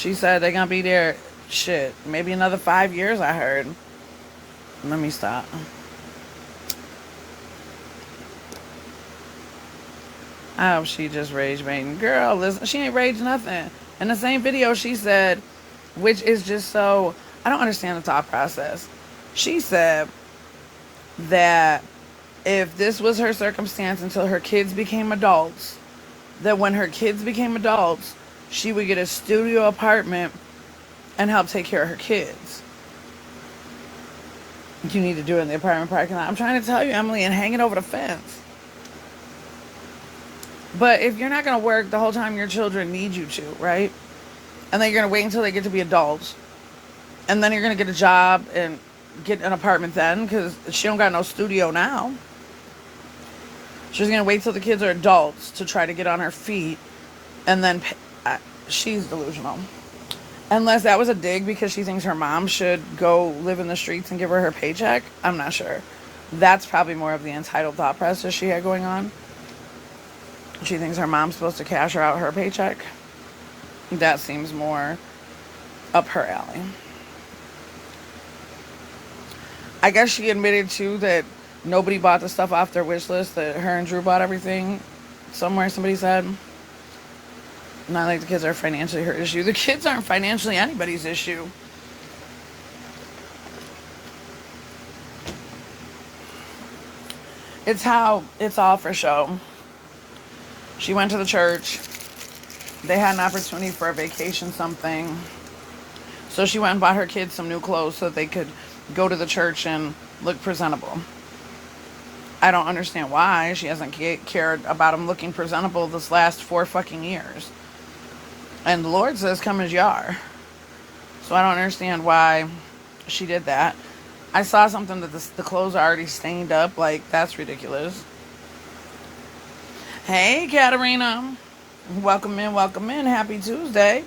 She said they're gonna be there, shit, maybe another 5 years, I heard. Let me stop. I hope she just rage baiting. Girl, listen, she ain't rage nothing. In the same video, she said, which is just so, I don't understand the thought process. She said that if this was her circumstance until her kids became adults, that when her kids became adults, she would get a studio apartment and help take care of her kids. You need to do it in the apartment parking lot. I'm trying to tell you, Emily, and hang it over the fence. But if you're not going to work the whole time your children need you to, right? And then you're going to wait until they get to be adults. And then you're going to get a job and get an apartment then, because she don't got no studio now. She's going to wait till the kids are adults to try to get on her feet. And then she's delusional. Unless that was a dig because she thinks her mom should go live in the streets and give her paycheck. I'm not sure. That's probably more of the entitled thought process she had going on. She thinks her mom's supposed to cash her out her paycheck. That seems more up her alley. I guess she admitted too that nobody bought the stuff off their wish list, that her and Drew bought everything. Somewhere somebody said. Not like the kids are financially her issue. The kids aren't financially anybody's issue. It's how it's all for show. She went to the church. They had an opportunity for a vacation something. So she went and bought her kids some new clothes so that they could go to the church and look presentable. I don't understand why she hasn't cared about them looking presentable this last 4 fucking years. And the Lord says, come as you are. So I don't understand why she did that. I saw something that the clothes are already stained up. Like, that's ridiculous. Hey, Katarina. Welcome in, welcome in. Happy Tuesday.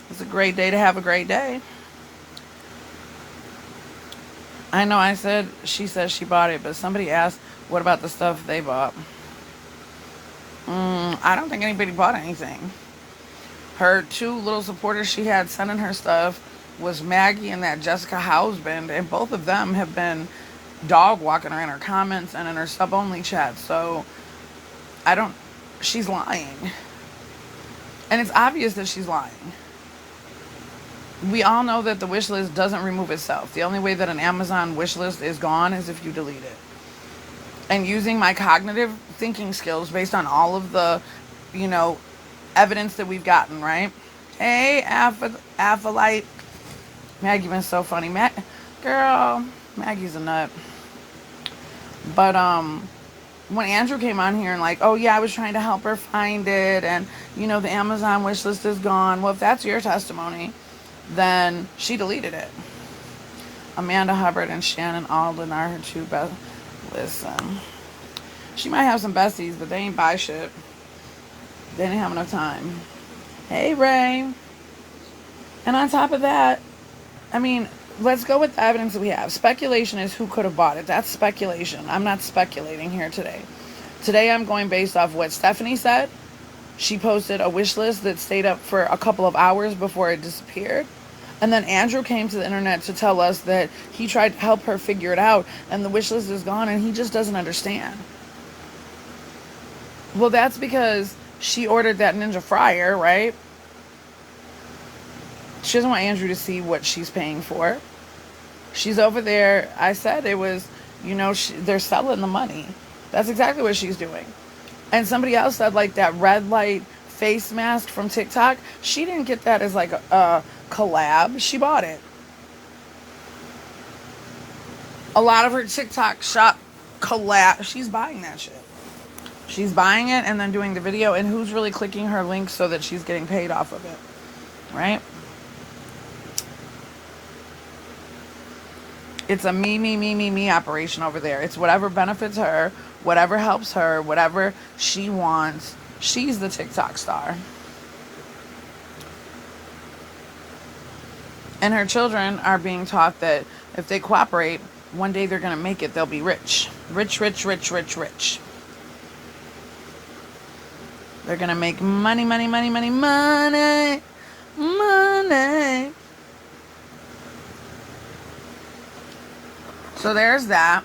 It's a great day to have a great day. I know she says she bought it, but somebody asked, what about the stuff they bought? I don't think anybody bought anything. Her 2 little supporters she had sending her stuff was Maggie and that Jessica Houseband, and both of them have been dog walking her in her comments and in her sub-only chat. So she's lying. And it's obvious that she's lying. We all know that the wish list doesn't remove itself. The only way that an Amazon wish list is gone is if you delete it. And using my cognitive thinking skills based on all of the, evidence that we've gotten, right? Hey, Apholite. Maggie been so funny. Girl, Maggie's a nut. But, when Andrew came on here and like, oh yeah, I was trying to help her find it, and the Amazon wish list is gone. Well, if that's your testimony, then she deleted it. Amanda Hubbard and Shannon Alden are her 2 best. Listen, she might have some besties, but they ain't buy shit. They didn't have enough time. Hey, Ray. And on top of that, let's go with the evidence that we have. Speculation is who could have bought it. That's speculation. I'm not speculating here today. Today I'm going based off what Stephanie said. She posted a wish list that stayed up for a couple of hours before it disappeared. And then Andrew came to the internet to tell us that he tried to help her figure it out and the wish list is gone and he just doesn't understand. Well, that's because she ordered that Ninja fryer, right? She doesn't want Andrew to see what she's paying for. She's over there. I said it was, they're selling the money. That's exactly what she's doing. And somebody else said, like, that red light face mask from TikTok. She didn't get that as, like, a collab. She bought it. A lot of her TikTok shop collab. She's buying that shit. She's buying it and then doing the video. And who's really clicking her link so that she's getting paid off of it? Right? It's a me operation over there. It's whatever benefits her, whatever helps her, whatever she wants. She's the TikTok star. And her children are being taught that if they cooperate, one day they're going to make it. They'll be rich. Rich. They're going to make money. money. So there's that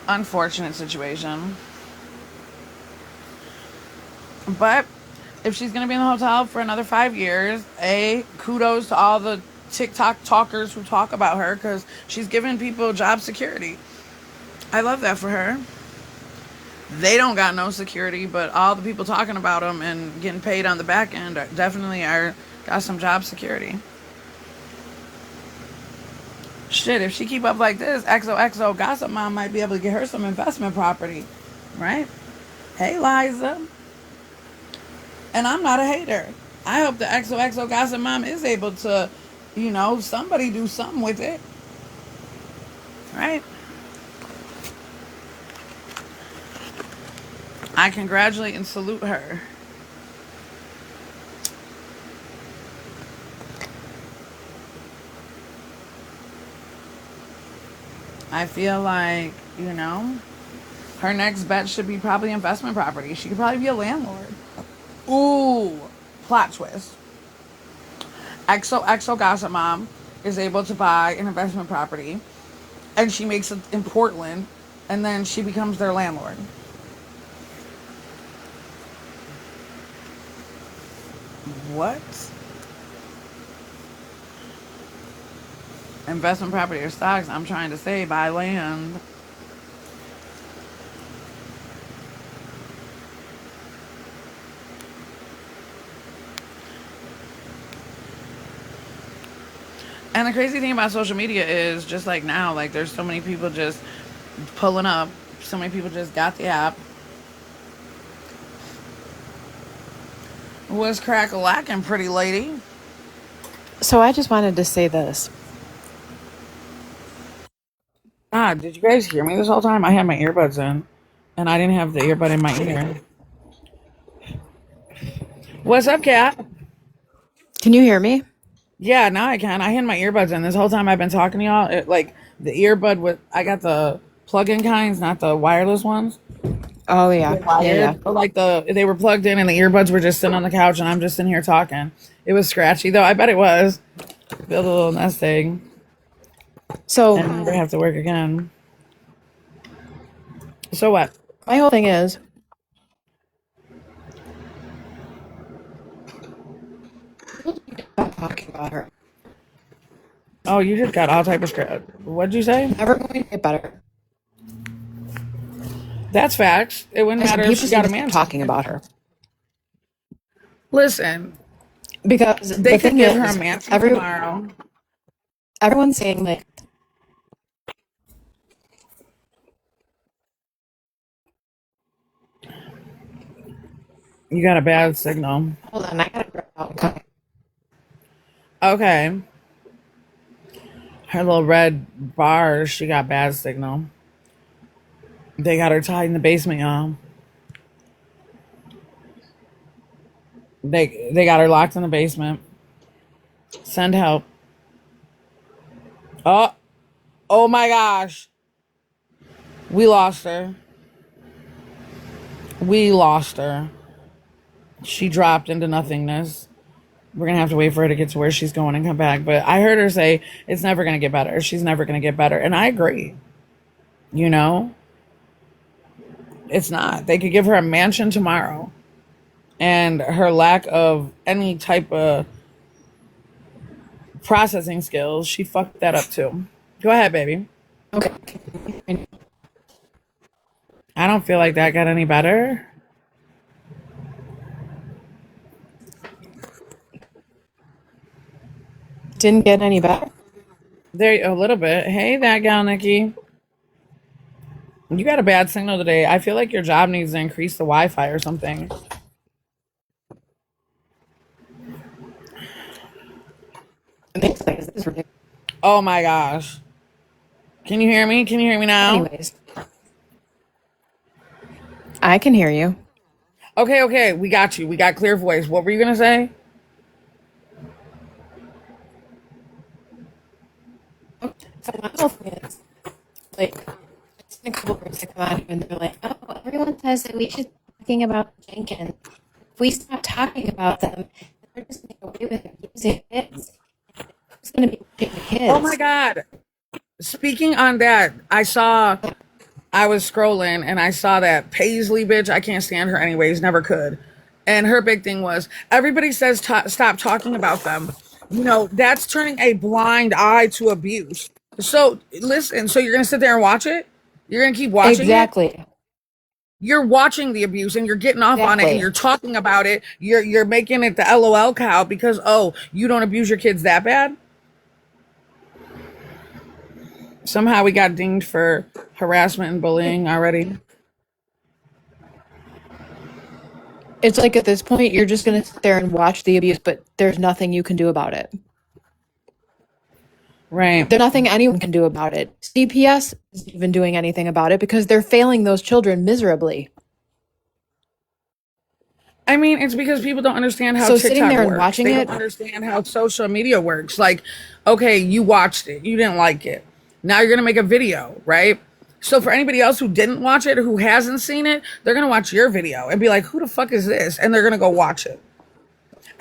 unfortunate situation. But if she's going to be in the hotel for another 5 years, kudos to all the TikTok talkers who talk about her, because she's giving people job security. I love that for her. They don't got no security, but all the people talking about them and getting paid on the back end definitely got some job security. Shit, if she keep up like this, XOXO Gossip Mom might be able to get her some investment property, right? Hey, Liza. And I'm not a hater. I hope the XOXO Gossip Mom is able to, somebody do something with it, right? I congratulate and salute her. I feel like, her next bet should be probably investment property. She could probably be a landlord. Ooh, plot twist. XOXO Gossip Mom is able to buy an investment property, and she makes it in Portland, and then she becomes their landlord. What? Investment property or stocks? I'm trying to say buy land. And the crazy thing about social media is, just like now, like there's so many people just pulling up. So many people just got the app. What's crack-a-lacking, pretty lady? So I just wanted to say this. God, did you guys hear me this whole time? I had my earbuds in, and I didn't have the earbud in my ear. What's up, Kat? Can you hear me? Yeah, now I can. I had my earbuds in this whole time I've been talking to y'all. The earbud I got the plug-in kinds, not the wireless ones. Oh yeah, yeah. Or like they were plugged in and the earbuds were just sitting on the couch and I'm just in here talking. It was scratchy though. I bet it was. Build a little nest egg. So and never have to work again. So what? My whole thing is, talking about her. Oh, you just got all type of scratch. What'd you say? Never going to get better. That's facts. It wouldn't matter if she got a man talking about her. Listen, because they could give her a man tomorrow. Everyone's saying like, you got a bad signal. Hold on, I gotta grab out. Okay. Her little red bars, she got bad signal. They got her tied in the basement, y'all. They got her locked in the basement. Send help. Oh my gosh. We lost her. She dropped into nothingness. We're going to have to wait for her to get to where she's going and come back. But I heard her say it's never going to get better. She's never going to get better. And I agree. It's not. They could give her a mansion tomorrow. And her lack of any type of processing skills, she fucked that up too. Go ahead, baby. Okay. I don't feel like that got any better. Didn't get any better? There, a little bit. Hey, that gal, Nikki. You got a bad signal today. I feel like your job needs to increase the Wi-Fi or something. Oh my gosh. Can you hear me? Can you hear me now? Anyways. I can hear you. Okay. We got you. We got clear voice. What were you going to say? So my whole thing is, like, I've seen a couple groups that come out here and they're like, oh, everyone says that we should be talking about Jenkins. If we stop talking about them, they're just going to get away with abusing kids. Who's going to be watching the Oh my kids? God. Speaking on that, I was scrolling and I saw that Paisley bitch. I can't stand her anyways, never could. And her big thing was everybody says stop talking about them. You know, that's turning a blind eye to abuse. So listen, so you're going to sit there and watch it? You're going to keep watching it? Exactly. You're watching the abuse and you're getting off on it and Exactly. you're talking about it. You're making it the LOL cow because, oh, you don't abuse your kids that bad? Somehow we got dinged for harassment and bullying already. It's like at this point, you're just going to sit there and watch the abuse, but there's nothing you can do about it. Right. There's nothing anyone can do about it. CPS isn't even doing anything about it because they're failing those children miserably. I mean, it's because people don't understand how So sitting TikTok there and works. watching They don't it, understand how social media works. Like, okay, you watched it, you didn't like it. Now you're going to make a video, right? So for anybody else who didn't watch it or who hasn't seen it, they're going to watch your video and be like, who the fuck is this? And they're going to go watch it.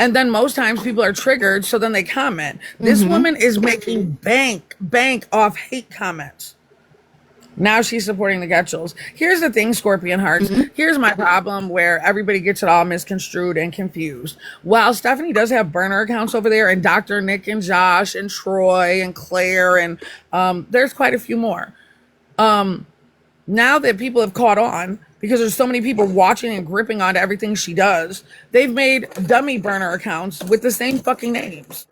And then most times people are triggered, so then they comment. This woman is making bank off hate comments. Now she's supporting the Getchels. Here's the thing, Scorpion Hearts. Here's my problem where everybody gets it all misconstrued and confused. While Stephanie does have burner accounts over there, and Dr. Nick and Josh and Troy and Claire, and there's quite a few more. Now that people have caught on, because there's so many people watching and gripping onto everything she does, they've made dummy burner accounts with the same fucking names.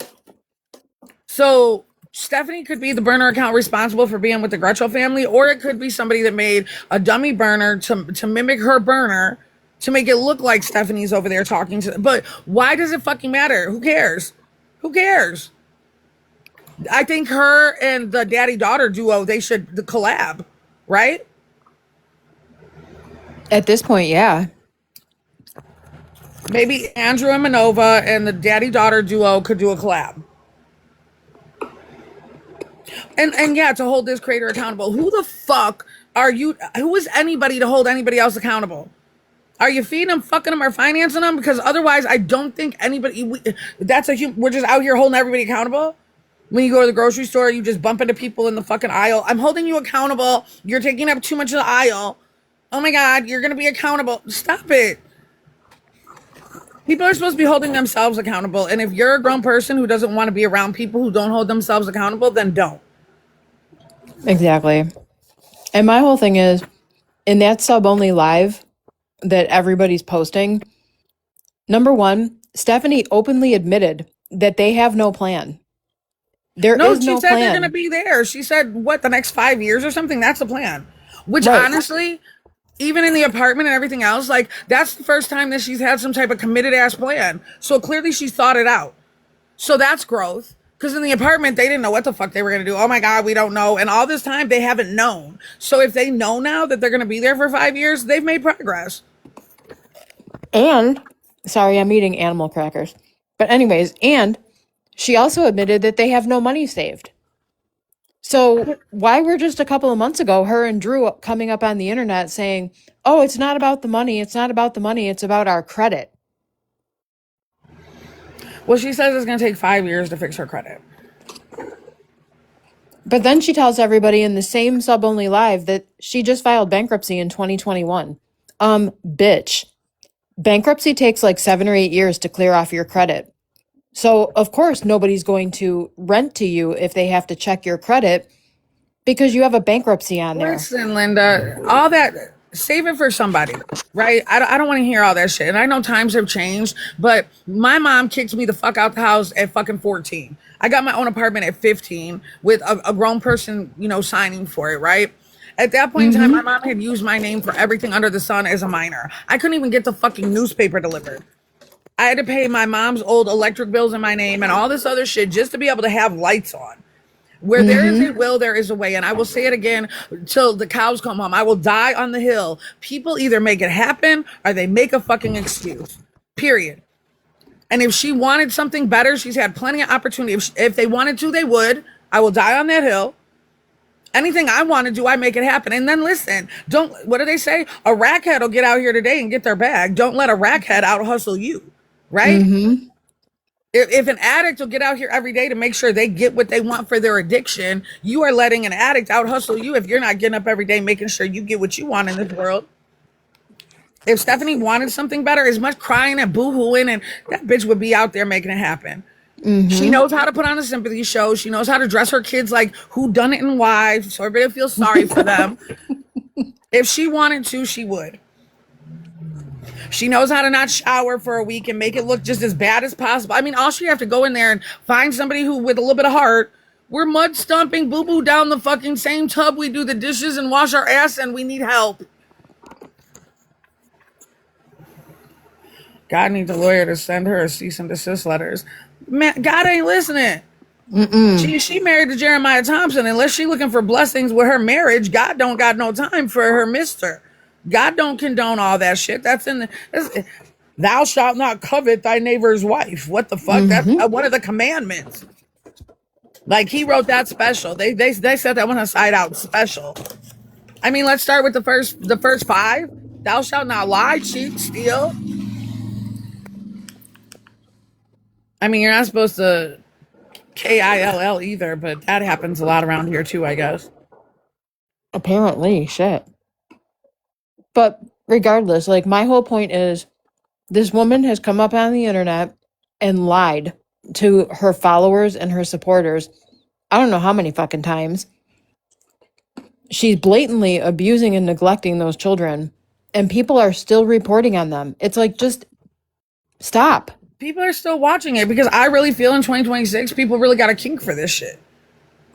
So Stephanie could be the burner account responsible for being with the Gretchel family, or it could be somebody that made a dummy burner to mimic her burner to make it look like Stephanie's over there talking to them. But why does it fucking matter? Who cares? Who cares? I think her and the daddy-daughter duo, they should collab, right? at this point, yeah. Maybe Andrew and Manova and the daddy-daughter duo could do a collab. And yeah, to hold this creator accountable. Who the fuck are you? Who is anybody to hold anybody else accountable? Are you feeding them, fucking them, or financing them? Because otherwise, I don't think anybody. We're just out here holding everybody accountable. When you go to the grocery store, you just bump into people in the fucking aisle. I'm holding you accountable. You're taking up too much of the aisle. Oh my God, you're gonna be accountable. Stop it. People are supposed to be holding themselves accountable. And if you're a grown person who doesn't want to be around people who don't hold themselves accountable, then don't. Exactly. And my whole thing is in that sub only live that everybody's posting, number one, Stephanie openly admitted that they have no plan. There No, is she no said they're going to plan. be there. She said, what, the next 5 years or something? That's the plan. Which Right. honestly, even in the apartment and everything else, like that's the first time that she's had some type of committed ass plan. So clearly she's thought it out. So that's growth. Because in the apartment, they didn't know what the fuck they were going to do. Oh my God, we don't know. And all this time, they haven't known. So if they know now that they're going to be there for 5 years, they've made progress. And, sorry, I'm eating animal crackers. But, anyways, and she also admitted that they have no money saved. So, why were just a couple of months ago her and Drew coming up on the internet saying, oh, it's not about the money. It's not about the money. It's about our credit. Well, she says it's going to take 5 years to fix her credit. But then she tells everybody in the same sub only live that she just filed bankruptcy in 2021. Bitch. Bankruptcy takes like 7 or 8 years to clear off your credit. So, of course, nobody's going to rent to you if they have to check your credit because you have a bankruptcy on there. Listen, Linda, all that, save it for somebody, right? I don't want to hear all that shit. And I know times have changed, but my mom kicked me the fuck out the house at fucking 14. I got my own apartment at 15 with a grown person, signing for it, right? At that point in time, my mom had used my name for everything under the sun as a minor. I couldn't even get the fucking newspaper delivered. I had to pay my mom's old electric bills in my name and all this other shit just to be able to have lights on. Where there is a will, there is a way. And I will say it again till the cows come home. I will die on the hill. People either make it happen or they make a fucking excuse. Period. And if she wanted something better, she's had plenty of opportunity. If they wanted to, they would. I will die on that hill. Anything I want to do, I make it happen. And then listen, what do they say? A rackhead will get out here today and get their bag. Don't let a rackhead out hustle you. Right? If an addict will get out here every day to make sure they get what they want for their addiction, you are letting an addict out hustle you if you're not getting up every day making sure you get what you want in this world. If Stephanie wanted something better, as much crying and boo-hooing, and that bitch would be out there making it happen. She knows how to put on a sympathy show. She knows how to dress her kids like who done it and why, so everybody feels sorry for them. If she wanted to, she would. She knows how to not shower for a week and make it look just as bad as possible. I mean, all she have to go in there and find somebody who with a little bit of heart. We're mud stomping boo-boo down the fucking same tub we do the dishes and wash our ass, and we need help. God needs a lawyer to send her a cease and desist letters. Man, God ain't listening. She married to Jeremiah Thompson. Unless she looking for blessings with her marriage, God don't got no time for her mister. God don't condone all that shit. That's in the... Thou shalt not covet thy neighbor's wife. What the fuck? That's one of the commandments. Like, he wrote that special. They set that one aside out special. I mean, let's start with the first five. Thou shalt not lie, cheat, steal. I mean, you're not supposed to KILL either, but that happens a lot around here too, I guess. Apparently, shit. But regardless, like, my whole point is this woman has come up on the internet and lied to her followers and her supporters. I don't know how many fucking times. She's blatantly abusing and neglecting those children, and people are still reporting on them. It's like, just stop. People are still watching it because I really feel in 2026, people really got a kink for this shit.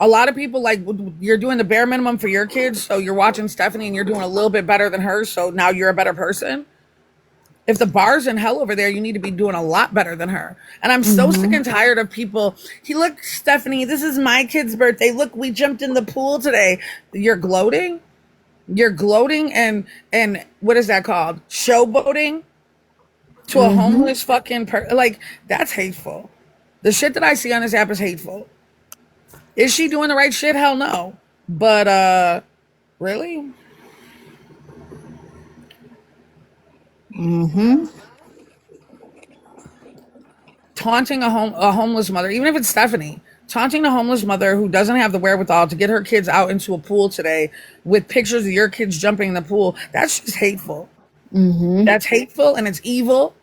A lot of people, like, you're doing the bare minimum for your kids, so you're watching Stephanie and you're doing a little bit better than her, so now you're a better person. If the bar's in hell over there, you need to be doing a lot better than her. And I'm so sick and tired of people. Look, Stephanie, this is my kid's birthday. Look, we jumped in the pool today. You're gloating? You're gloating and what is that called? Showboating to a homeless fucking like, that's hateful. The shit that I see on this app is hateful. Is she doing the right shit? Hell no. But really? Taunting a homeless mother, even if it's Stephanie, taunting a homeless mother who doesn't have the wherewithal to get her kids out into a pool today with pictures of your kids jumping in the pool, that's just hateful. That's hateful and it's evil.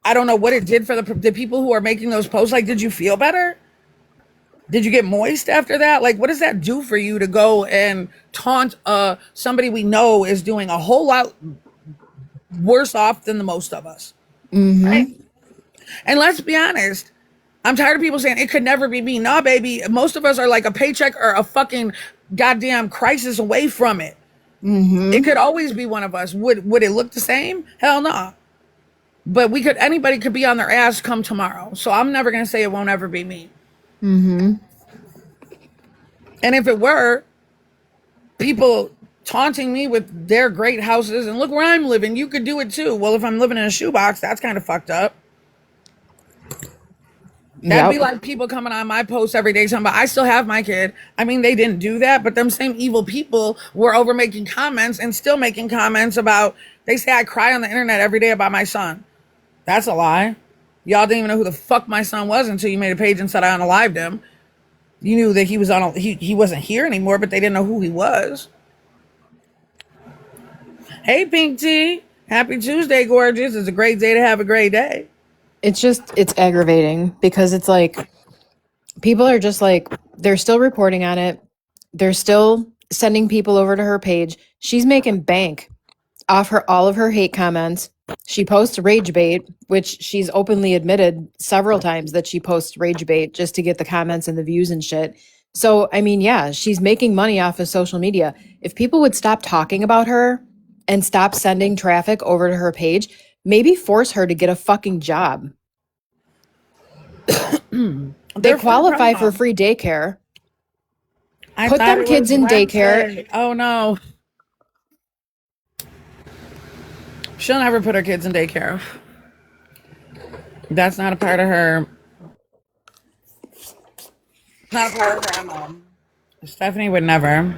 I don't know what it did for the people who are making those posts. Like, did you feel better? Did you get moist after that? Like, what does that do for you to go and taunt somebody we know is doing a whole lot worse off than the most of us? Right? And let's be honest, I'm tired of people saying it could never be me. Nah, baby, most of us are like a paycheck or a fucking goddamn crisis away from it. It could always be one of us. Would it look the same? Hell no. But anybody could be on their ass come tomorrow. So I'm never gonna say it won't ever be me. And if it were, people taunting me with their great houses and look where I'm living, you could do it too. Well, if I'm living in a shoebox, that's kind of fucked up. That'd be like people coming on my posts every day talking about, I still have my kid. I mean, they didn't do that, but them same evil people were over making comments and still making comments about, they say I cry on the internet every day about my son. That's a lie. Y'all didn't even know who the fuck my son was until you made a page and said I unalived him. You knew that he was he wasn't here anymore, but they didn't know who he was. Hey, Pink Tea. Happy Tuesday, gorgeous. It's a great day to have a great day. It's aggravating because it's like, people are just like, they're still reporting on it. They're still sending people over to her page. She's making bank off all of her hate comments. She posts rage bait, which she's openly admitted several times that she posts rage bait just to get the comments and the views and shit. So, I mean, yeah, she's making money off of social media. If people would stop talking about her and stop sending traffic over to her page, maybe force her to get a fucking job. They qualify for free daycare. Put them kids in daycare. Oh no. She'll never put her kids in daycare. That's not a part of her. Not a part of her MO. Stephanie would never.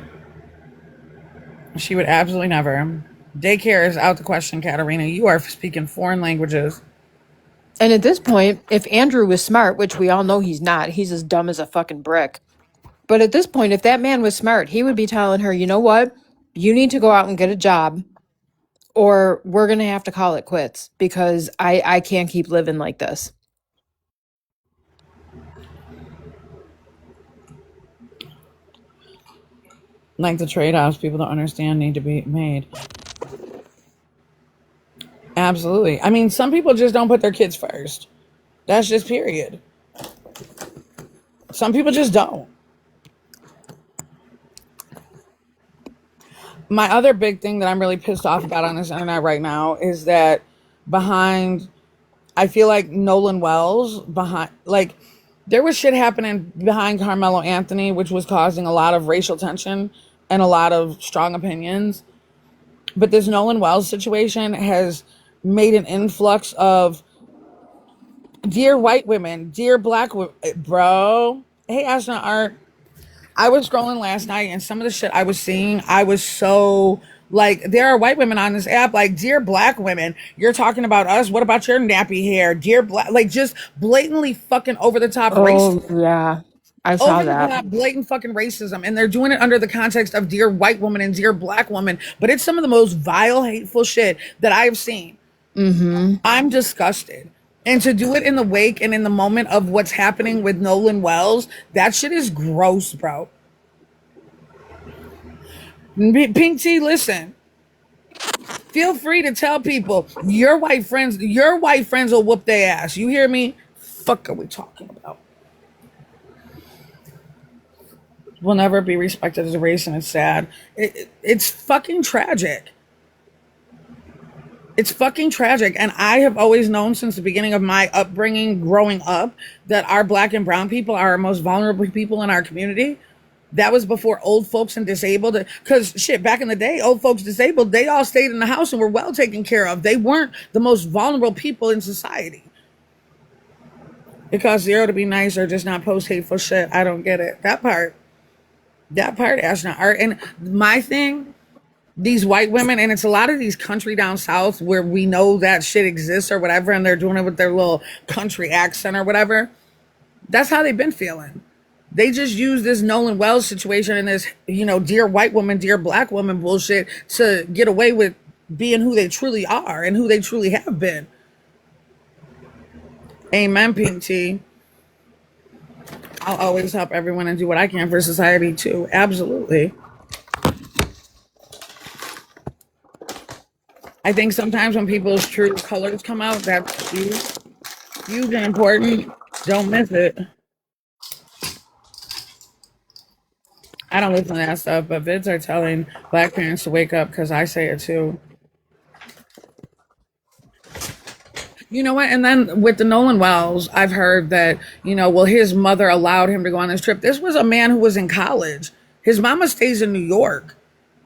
She would absolutely never. Daycare is out the question, Katarina. You are speaking foreign languages. And at this point, if Andrew was smart, which we all know he's not, he's as dumb as a fucking brick. But at this point, if that man was smart, he would be telling her, you know what? You need to go out and get a job, or we're going to have to call it quits because I can't keep living like this. Like the trade-offs people don't understand need to be made. Absolutely. I mean, some people just don't put their kids first. That's just period. Some people just don't. My other big thing that I'm really pissed off about on this internet right now is that behind, I feel like Nolan Wells behind, like there was shit happening behind Carmelo Anthony, which was causing a lot of racial tension and a lot of strong opinions. But this Nolan Wells situation has made an influx of dear white women, dear black women, bro. Hey, Astronaut Art. I was scrolling last night and some of the shit I was seeing, I was so like, there are white women on this app, like, dear black women, you're talking about us. What about your nappy hair? Dear black, like, just blatantly fucking over the top Oh, racism. yeah. I saw Over the that. top, blatant fucking racism. And they're doing it under the context of dear white woman and dear black woman. But it's some of the most vile, hateful shit that I have seen. Mm-hmm. I'm disgusted. And to do it in the wake and in the moment of what's happening with Nolan Wells, that shit is gross, bro. Pink Tea, listen. Feel free to tell people your white friends will whoop their ass. You hear me? Fuck are we talking about? Will never be respected as a race, and it's sad. It's fucking tragic. It's fucking tragic. And I have always known since the beginning of my upbringing, growing up, that our black and brown people are our most vulnerable people in our community. That was before old folks and disabled. Because shit, back in the day, old folks disabled, they all stayed in the house and were well taken care of. They weren't the most vulnerable people in society. It costs zero to be nice or just not post hateful shit. I don't get it. That part, Astronaut Art. And my thing, these white women, and it's a lot of these country down south where we know that shit exists or whatever, and they're doing it with their little country accent or whatever. That's how they've been feeling. They just use this Nolan Wells situation and this, dear white woman, dear black woman bullshit to get away with being who they truly are and who they truly have been. Amen, Pink Tea. I'll always help everyone and do what I can for society too. Absolutely. I think sometimes when people's true colors come out, that's huge and important. Don't miss it. I don't listen to that stuff, but vids are telling black parents to wake up because I say it too. You know what? And then with the Nolan Wells, I've heard that, well, his mother allowed him to go on this trip. This was a man who was in college. His mama stays in New York.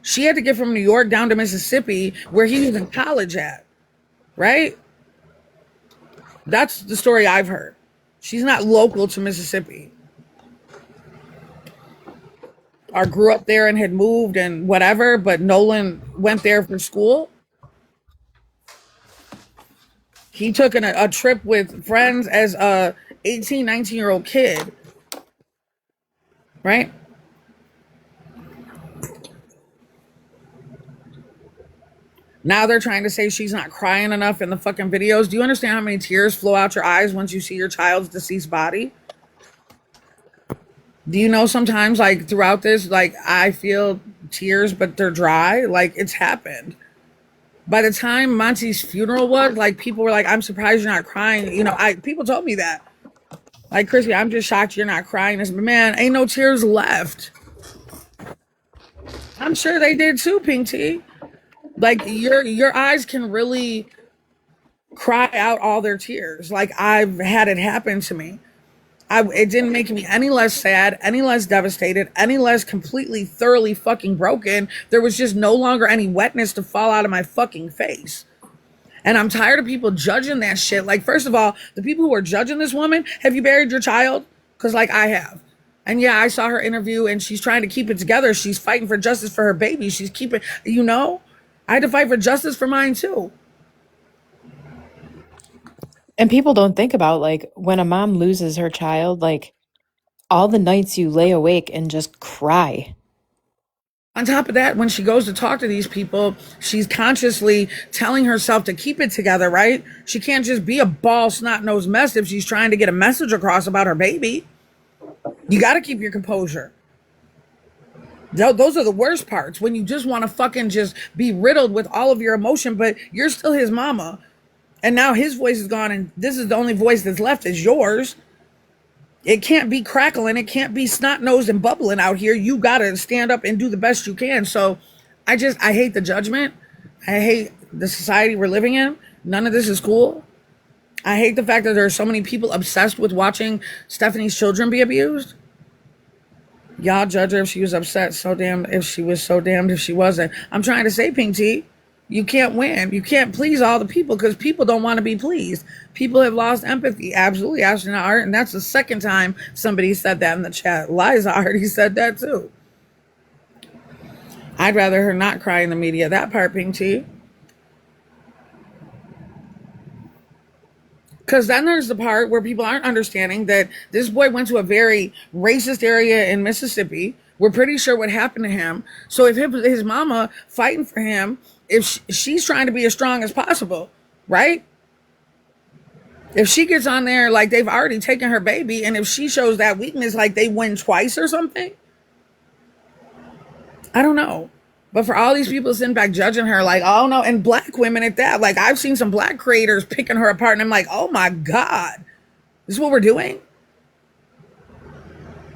She had to get from New York down to Mississippi where he was in college at, right? That's the story I've heard. She's not local to Mississippi or grew up there and had moved and whatever, but Nolan went there for school. He took a trip with friends as a 18, 19-year-old kid, right? Now they're trying to say she's not crying enough in the fucking videos. Do you understand how many tears flow out your eyes once you see your child's deceased body? Do you know sometimes, like, throughout this, like, I feel tears, but they're dry? Like, it's happened. By the time Monty's funeral was, like, people were like, I'm surprised you're not crying. People told me that. Like, Chrissy, I'm just shocked you're not crying. But man, ain't no tears left. I'm sure they did too, Pink Tea. Like, your eyes can really cry out all their tears. Like, I've had it happen to me. It didn't make me any less sad, any less devastated, any less completely, thoroughly fucking broken. There was just no longer any wetness to fall out of my fucking face. And I'm tired of people judging that shit. Like, first of all, the people who are judging this woman, have you buried your child? Because, like, I have. And yeah, I saw her interview and she's trying to keep it together. She's fighting for justice for her baby. She's keeping, I had to fight for justice for mine too. And people don't think about like when a mom loses her child, like all the nights you lay awake and just cry. On top of that, when she goes to talk to these people, she's consciously telling herself to keep it together, right? She can't just be a ball snot-nosed mess if she's trying to get a message across about her baby. You got to keep your composure. Those are the worst parts, when you just want to fucking just be riddled with all of your emotion, but you're still his mama. And now his voice is gone, and this is the only voice that's left is yours. It can't be crackling. It can't be snot-nosed and bubbling out here. You got to stand up and do the best you can. So I hate the judgment. I hate the society we're living in. None of this is cool. I hate the fact that there are so many people obsessed with watching Stephanie's children be abused. Y'all judge her if she was upset. So damned if she was, so damned if she wasn't. I'm trying to say, Pink T, you can't win. You can't please all the people because people don't want to be pleased. People have lost empathy. Absolutely, Ashton Art. And that's the second time somebody said that in the chat. Liza already said that too. I'd rather her not cry in the media. That part, Pink T. Because then there's the part where people aren't understanding that this boy went to a very racist area in Mississippi. We're pretty sure what happened to him. So if his mama fighting for him, if she's trying to be as strong as possible, right? If she gets on there like they've already taken her baby, and if she shows that weakness like they win twice or something, I don't know. But for all these people sitting back judging her like, oh no, and black women at that, like I've seen some black creators picking her apart and I'm like, oh my God, this is what we're doing?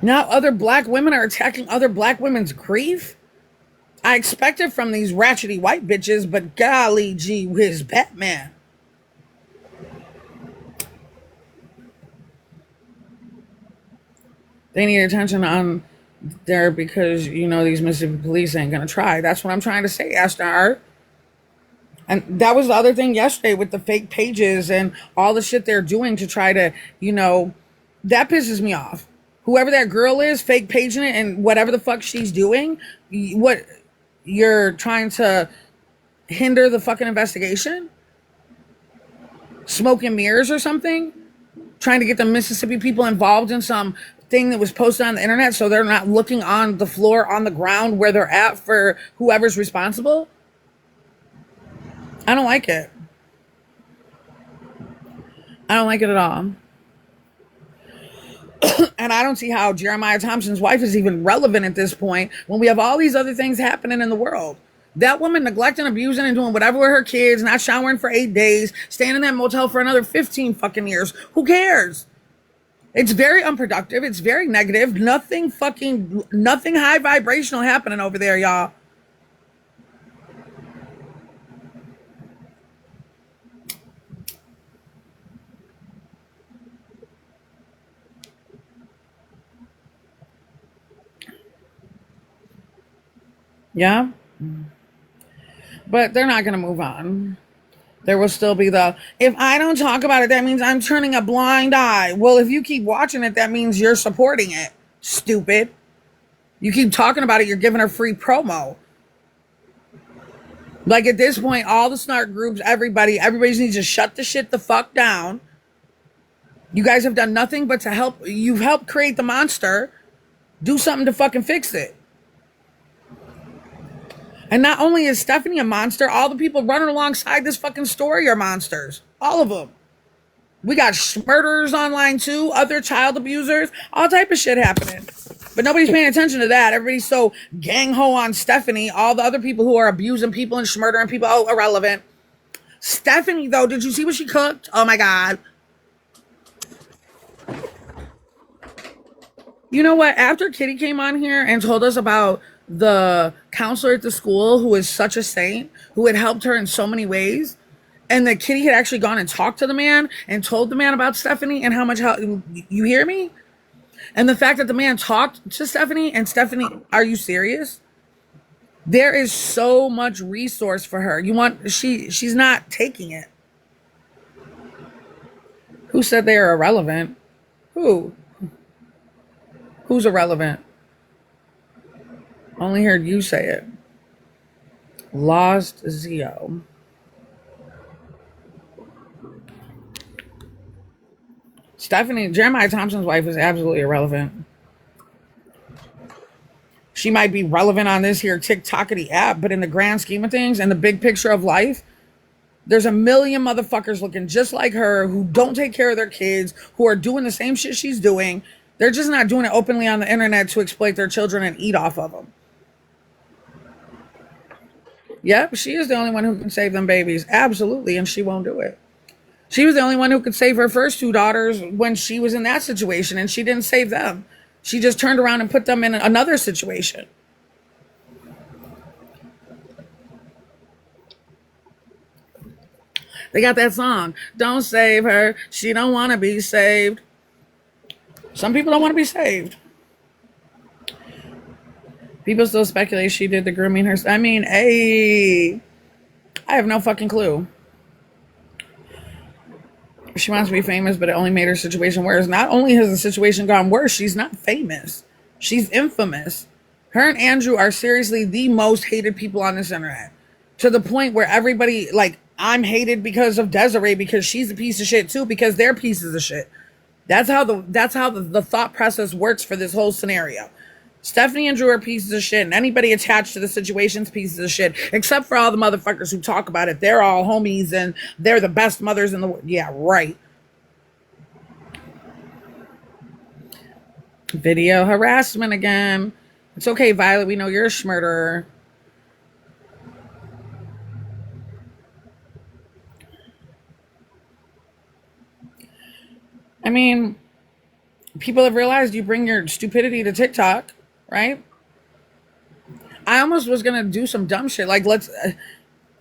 Now other black women are attacking other black women's grief? I expect it from these ratchety white bitches, but golly gee whiz, Batman. They need attention on there because, you know, these Mississippi police ain't gonna try. That's what I'm trying to say, Ashton Art. And that was the other thing yesterday with the fake pages and all the shit they're doing to try to, you know, that pisses me off. Whoever that girl is, fake paging it and whatever the fuck she's doing, what, you're trying to hinder the fucking investigation? Smoke and mirrors or something? Trying to get the Mississippi people involved in some thing that was posted on the internet so they're not looking on the floor, on the ground where they're at for whoever's responsible? I don't like it. I don't like it at all. And I don't see how Jeremiah Thompson's wife is even relevant at this point when we have all these other things happening in the world. That woman neglecting, abusing, and doing whatever with her kids, not showering for 8 days, staying in that motel for another 15 fucking years. Who cares? It's very unproductive. It's very negative. Nothing high vibrational happening over there, y'all. Yeah. But they're not going to move on. There will still be if I don't talk about it, that means I'm turning a blind eye. Well, if you keep watching it, that means you're supporting it. Stupid. You keep talking about it, you're giving her free promo. Like at this point, all the snark groups, everybody needs to shut the shit the fuck down. You guys have done nothing but to help. You've helped create the monster. Do something to fucking fix it. And not only is Stephanie a monster, all the people running alongside this fucking story are monsters. All of them. We got murderers online too, other child abusers, all type of shit happening. But nobody's paying attention to that. Everybody's so gang-ho on Stephanie. All the other people who are abusing people and murdering people, oh, irrelevant. Stephanie, though, did you see what she cooked? Oh my God. You know what? After Kitty came on here and told us about the counselor at the school who is such a saint, who had helped her in so many ways, and that Kitty had actually gone and talked to the man and told the man about Stephanie and how much help, you hear me? And the fact that the man talked to Stephanie, and Stephanie, are you serious? There is so much resource for her. She's not taking it. Who said they are irrelevant? Who's irrelevant? Only heard you say it. Lost Zio. Jeremiah Thompson's wife is absolutely irrelevant. She might be relevant on this here TikTokity app, but in the grand scheme of things and the big picture of life, there's a million motherfuckers looking just like her who don't take care of their kids, who are doing the same shit she's doing. They're just not doing it openly on the internet to exploit their children and eat off of them. Yep, she is the only one who can save them babies. Absolutely, and she won't do it. She was the only one who could save her first two daughters when she was in that situation, and she didn't save them. She just turned around and put them in another situation. They got that song, "Don't Save Her, She Don't Want to Be Saved." Some people don't want to be saved. People still speculate she did the grooming herself. I mean, hey, I have no fucking clue. She wants to be famous, but it only made her situation worse. Not only has the situation gone worse, she's not famous. She's infamous. Her and Andrew are seriously the most hated people on this internet. To the point where everybody, like, I'm hated because of Desiree because she's a piece of shit too, because they're pieces of shit. That's how the thought process works for this whole scenario. Stephanie and Drew are pieces of shit, and anybody attached to the situation's pieces of shit, except for all the motherfuckers who talk about it. They're all homies, and they're the best mothers in the world. Yeah, right. Video harassment again. It's okay, Violet. We know you're a schmurderer. I mean, people have realized you bring your stupidity to TikTok, right? I almost was gonna do some dumb shit, like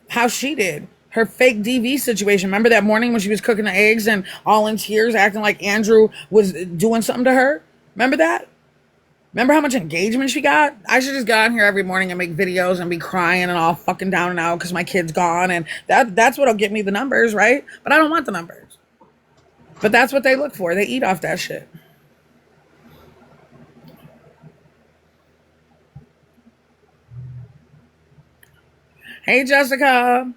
how she did her fake DV situation. Remember that morning when she was cooking the eggs and all in tears, acting like Andrew was doing something to her? Remember that? Remember how much engagement she got? I should just get on here every morning and make videos and be crying and all fucking down and out because my kid's gone, and that's what'll get me the numbers, right? But I don't want the numbers. But that's what they look for. They eat off that shit. Hey, Jessica.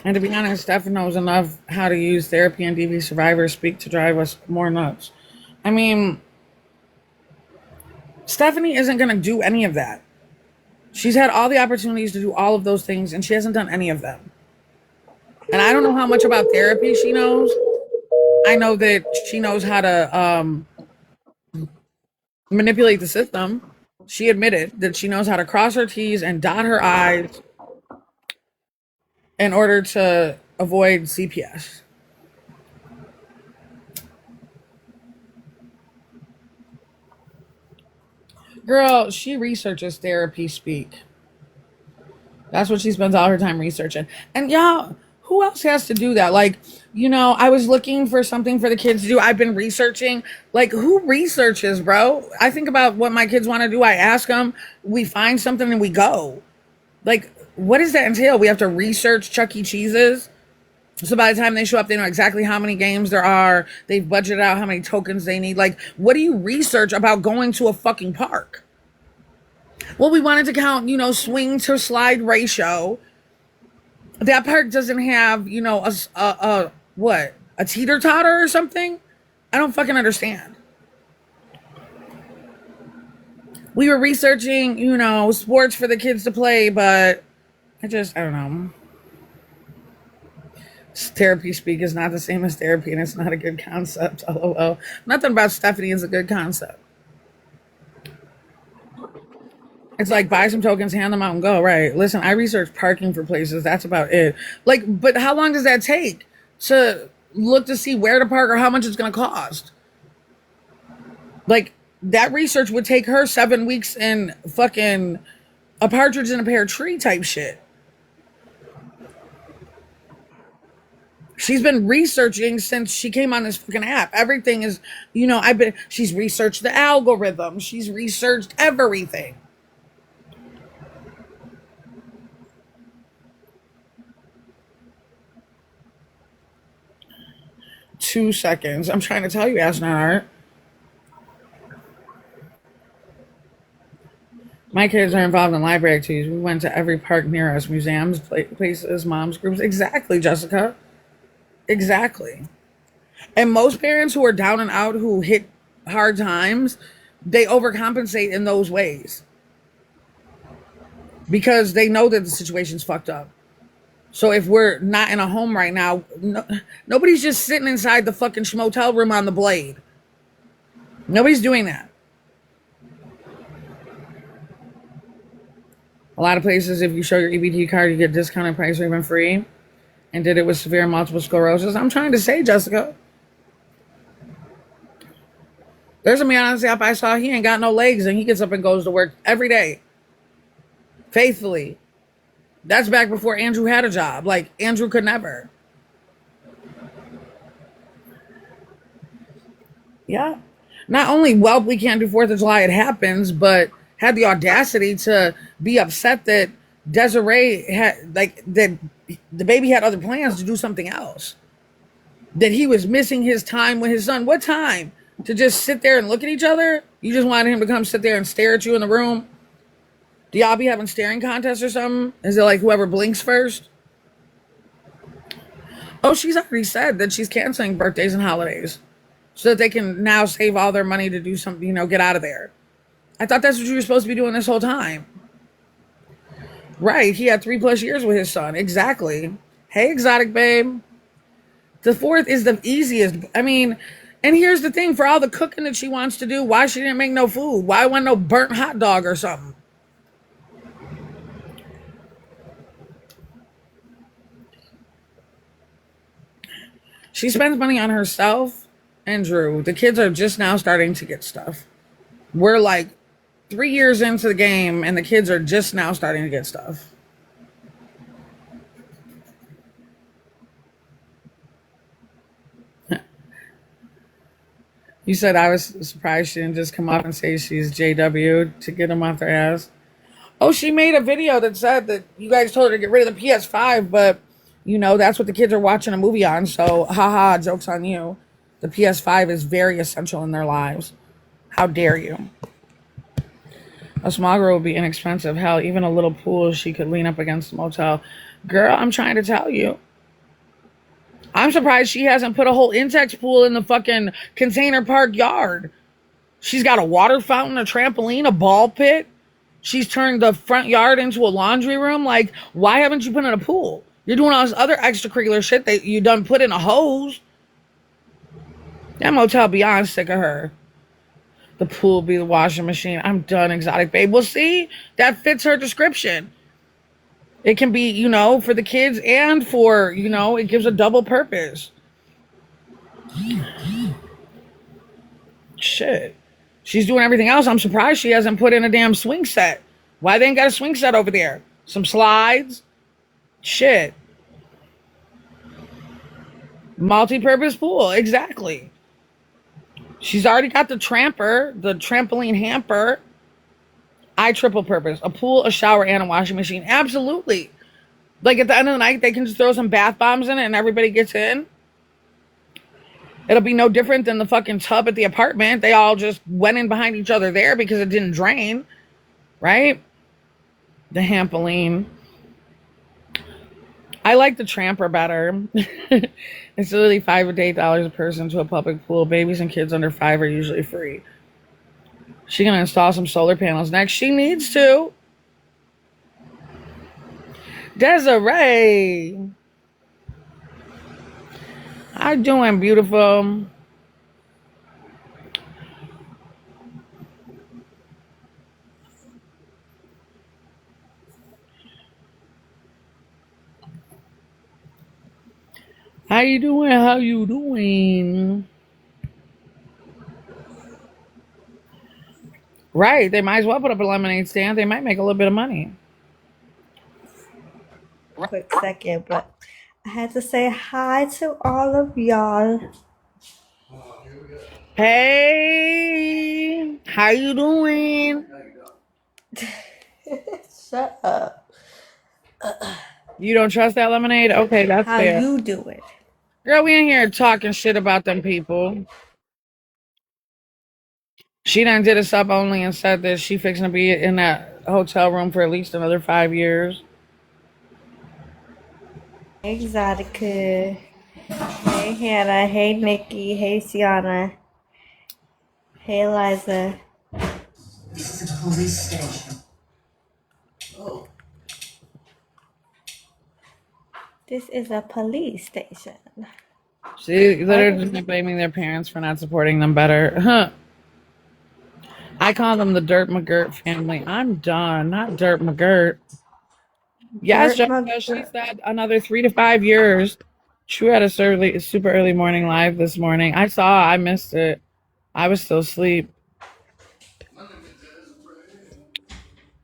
And to be honest, Steph knows enough how to use therapy and DV survivors speak to drive us more nuts. I mean, Stephanie isn't going to do any of that. She's had all the opportunities to do all of those things, and she hasn't done any of them. And I don't know how much about therapy she knows. I know that she knows how to manipulate the system. She admitted that she knows how to cross her T's and dot her I's in order to avoid CPS. Girl, she researches therapy speak. That's what she spends all her time researching. And y'all, who else has to do that? Like, I was looking for something for the kids to do. I've been researching. Like, who researches, bro? I think about what my kids want to do. I ask them. We find something and we go. Like, what does that entail? We have to research Chuck E. Cheese's. So by the time they show up, they know exactly how many games there are. They've budgeted out how many tokens they need. Like, what do you research about going to a fucking park? Well, we wanted to count, swing to slide ratio. That park doesn't have, a teeter-totter or something? I don't fucking understand. We were researching, sports for the kids to play, but I don't know. Therapy speak is not the same as therapy, and it's not a good concept. LOL. Nothing about Stephanie is a good concept. It's like buy some tokens, hand them out, and go. Right. Listen, I research parking for places. That's about it. Like, but how long does that take to look to see where to park or how much it's going to cost? Like, that research would take her 7 weeks in fucking a partridge in a pear tree type shit. She's been researching since she came on this fucking app. Everything is, she's researched the algorithm. She's researched everything. Two seconds. I'm trying to tell you, Asnart. My kids are involved in library activities. We went to every park near us, museums, places, moms groups. Exactly, Jessica. Exactly. And most parents who are down and out, who hit hard times, they overcompensate in those ways because they know that the situation's fucked up. So if we're not in a home right now, nobody's just sitting inside the fucking motel room on the blade. Nobody's doing that. A lot of places, if you show your EBT card, you get discounted price or even free. And did it with severe multiple sclerosis. I'm trying to say, Jessica, there's a man on the app I saw, he ain't got no legs and he gets up and goes to work every day. Faithfully. That's back before Andrew had a job. Like, Andrew could never. Yeah. Not only, well, we can't do 4th of July, it happens, but had the audacity to be upset that Desiree had, like, that the baby had other plans to do something else. That he was missing his time with his son. What time? To just sit there and look at each other? You just wanted him to come sit there and stare at you in the room? Do y'all be having staring contests or something? Is it like whoever blinks first? Oh, she's already said that she's canceling birthdays and holidays so that they can now save all their money to do something, get out of there. I thought that's what you were supposed to be doing this whole time. Right, he had 3+ years with his son. Exactly. Hey, exotic babe. The 4th is the easiest. I mean, and here's the thing, for all the cooking that she wants to do, why she didn't make no food? Why wasn't no burnt hot dog or something? She spends money on herself and Drew. The kids are just now starting to get stuff. We're like 3 years into the game and the kids are just now starting to get stuff. You said I was surprised she didn't just come up and say she's JW to get them off their ass. Oh, she made a video that said that you guys told her to get rid of the PS5, but that's what the kids are watching a movie on. So, haha, joke's on you. The PS5 is very essential in their lives. How dare you? A small girl would be inexpensive. Hell, even a little pool she could lean up against the motel. Girl, I'm trying to tell you. I'm surprised she hasn't put a whole Intex pool in the fucking container park yard. She's got a water fountain, a trampoline, a ball pit. She's turned the front yard into a laundry room. Like, why haven't you put in a pool? You're doing all this other extracurricular shit that you done put in a hose. That motel beyond sick of her. The pool be the washing machine. I'm done, exotic babe. Well, see, that fits her description. It can be, for the kids and for, it gives a double purpose. Shit. She's doing everything else. I'm surprised she hasn't put in a damn swing set. Why they ain't got a swing set over there? Some slides? Shit. Multi-purpose pool. Exactly. She's already got the tramper, the trampoline hamper. Triple purpose. A pool, a shower, and a washing machine. Absolutely. Like at the end of the night, they can just throw some bath bombs in it and everybody gets in. It'll be no different than the fucking tub at the apartment. They all just went in behind each other there because it didn't drain. Right? The hampoline. I like the tramper better. It's literally $5 to $8 a person to a public pool. Babies and kids under 5 are usually free. She's going to install some solar panels next. She needs to. Desiree. How you doing, beautiful? How you doing? How you doing? Right. They might as well put up a lemonade stand. They might make a little bit of money. Quick second, but I had to say hi to all of y'all. Hey, how you doing? Shut up. You don't trust that lemonade? Okay, that's How fair. you doing? Girl, we in here talking shit about them people. She done did a sub only and said that she fixing to be in that hotel room for at least another 5 years. Exotica. Hey Hannah. Hey Nikki. Hey Sienna. Hey Liza. This is a police station. This is a police station. See, they're just blaming their parents for not supporting them better. Huh. I call them the Dirt McGirt family. I'm done. Not Dirt McGirt. Yes, Jessica, she said another 3 to 5 years. True had a super early morning live this morning. I missed it. I was still asleep.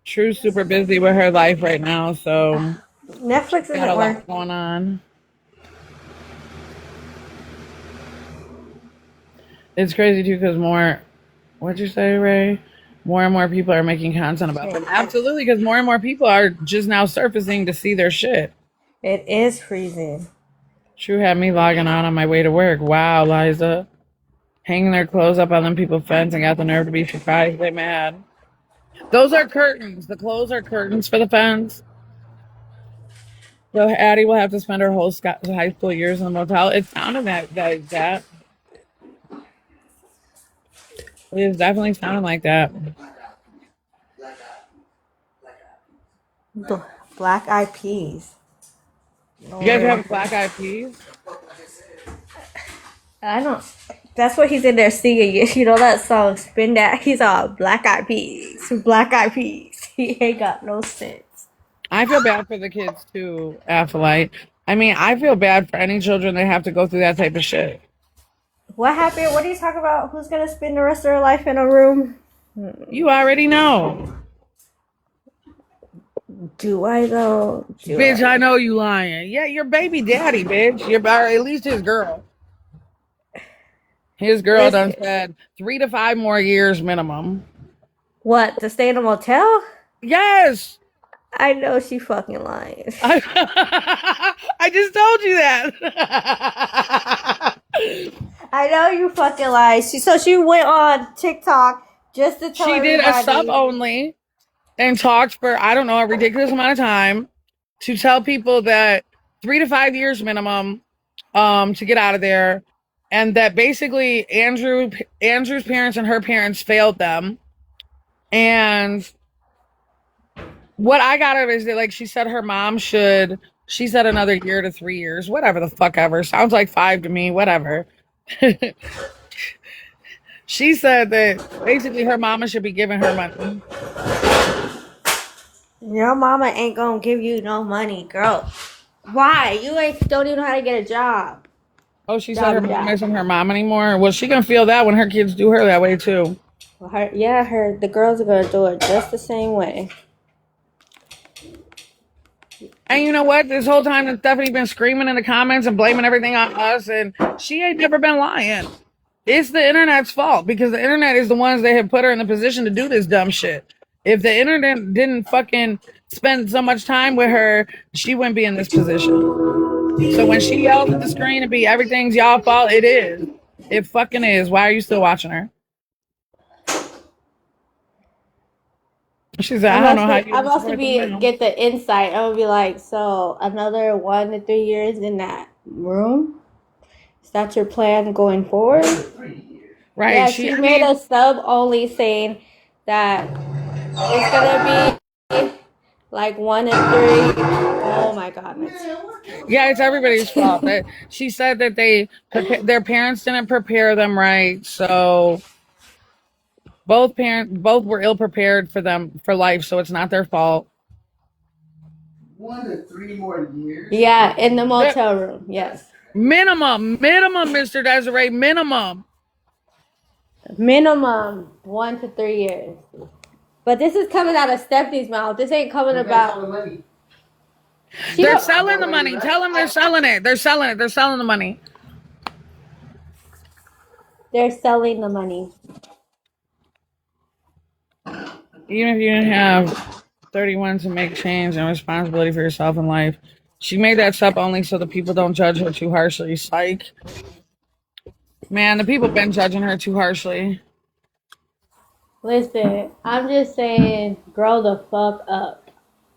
True's super busy with her life right now, so Netflix got a isn't lot working. going on. It's crazy too because what'd you say, Ray? More and more people are making content about them. Absolutely, because more and more people are just now surfacing to see their shit. It is freezing. True had me logging on my way to work. Wow, Liza. Hanging their clothes up on them people's fence and got the nerve to be surprised they mad. Those are curtains. The clothes are curtains for the fence. So Addie will have to spend her whole high school years in the motel. It sounded that. It definitely sounded like that. Black Eyed Peas. You guys have Black Eyed Peas? I don't. That's what he's in there singing. You know that song, Spin That? He's all Black Eyed Peas. Black Eyed Peas. He ain't got no sense. I feel bad for the kids too, Athlete. I mean, I feel bad for any children that have to go through that type of shit. What happened? What are you talking about? Who's gonna spend the rest of their life in a room? You already know. Do I though? Bitch, I know you lying. Yeah, your baby daddy, bitch. Or at least his girl. His girl done said 3 to 5 more years minimum. What, to stay in a motel? Yes. I know she fucking lying. I just told you that. I know you fucking lied. She went on TikTok just to tell She everybody. did a sub only and talked for, I don't know, a ridiculous amount of time to tell people that 3 to 5 years minimum to get out of there. And that basically Andrew's parents and her parents failed them. And what I got of it is that, like, she said her mom she said another year to 3 years, whatever the fuck ever. Sounds like 5 to me, whatever. She said that basically her mama should be giving her money. Your mama ain't gonna give you no money, girl. Why? You don't even know how to get a job. Oh, she said her mom isn't her mom anymore. Well, she gonna feel that when her kids do her that way too. Well, the girls are gonna do it just the same way. And you know what? This whole time that Stephanie been screaming in the comments and blaming everything on us, and she ain't never been lying. It's the internet's fault because the internet is the ones that have put her in the position to do this dumb shit. If the internet didn't fucking spend so much time with her, she wouldn't be in this position. So when she yells at the screen and be everything's y'all fault, it is. It fucking is. Why are you still watching her? She said, I don't know how you I'm supposed to get the insight. I'm gonna be like, so another 1 to 3 years in that room? Is that your plan going forward? Right. Yeah, she made a sub only saying that it's gonna be like 1 and 3. Oh my goodness. Yeah, it's everybody's fault. She said that their parents didn't prepare them right, so both were ill prepared for them for life, so it's not their fault. 1 to 3 more years. Yeah, in the motel room. Yes. Minimum, Mr. Desiree, minimum 1 to 3 years. But this is coming out of Stephanie's mouth. This ain't coming about. They're selling the money. Tell them they're selling it. They're selling it. They're selling the money. They're selling the money. Even if you didn't have 31 to make change and responsibility for yourself in life. She made that sub only so the people don't judge her too harshly. Psych. Man, the people been judging her too harshly. Listen, I'm just saying, grow the fuck up.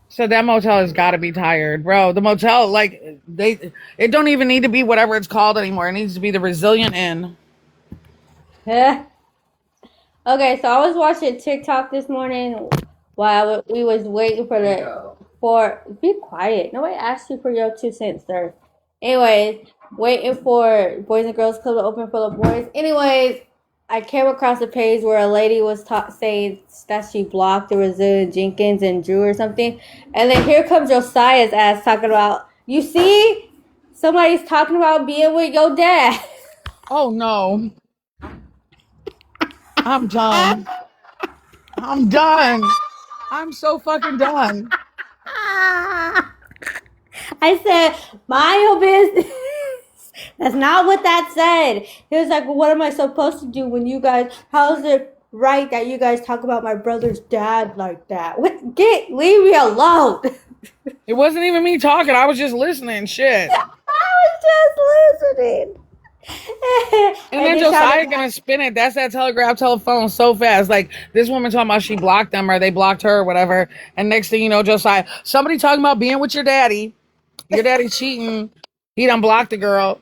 So that motel has got to be tired, bro. The motel, like it don't even need to be whatever it's called anymore. It needs to be the Resilient Inn. Okay, so I was watching TikTok this morning while we was waiting for be quiet. Nobody asked you for your 2 cents, sir. Anyways, waiting for Boys and Girls Club to open for the boys. Anyways, I came across a page where a lady was saying that she blocked the Brazilian Jenkins and Drew or something, and then here comes Josiah's ass talking about, you see, somebody's talking about being with your dad. Oh no, I'm done. I'm done. I'm so fucking done. I said, mind your business. That's not what that said. He was like, well, what am I supposed to do when you guys, how is it right that you guys talk about my brother's dad like that? Leave me alone. It wasn't even me talking. I was just listening. Shit. I was just listening. And then Josiah gonna spin it. That's that telegraph telephone so fast. Like this woman talking about she blocked them or they blocked her or whatever. And next thing you know, Josiah, somebody talking about being with your daddy. Your daddy cheating. He done blocked the girl.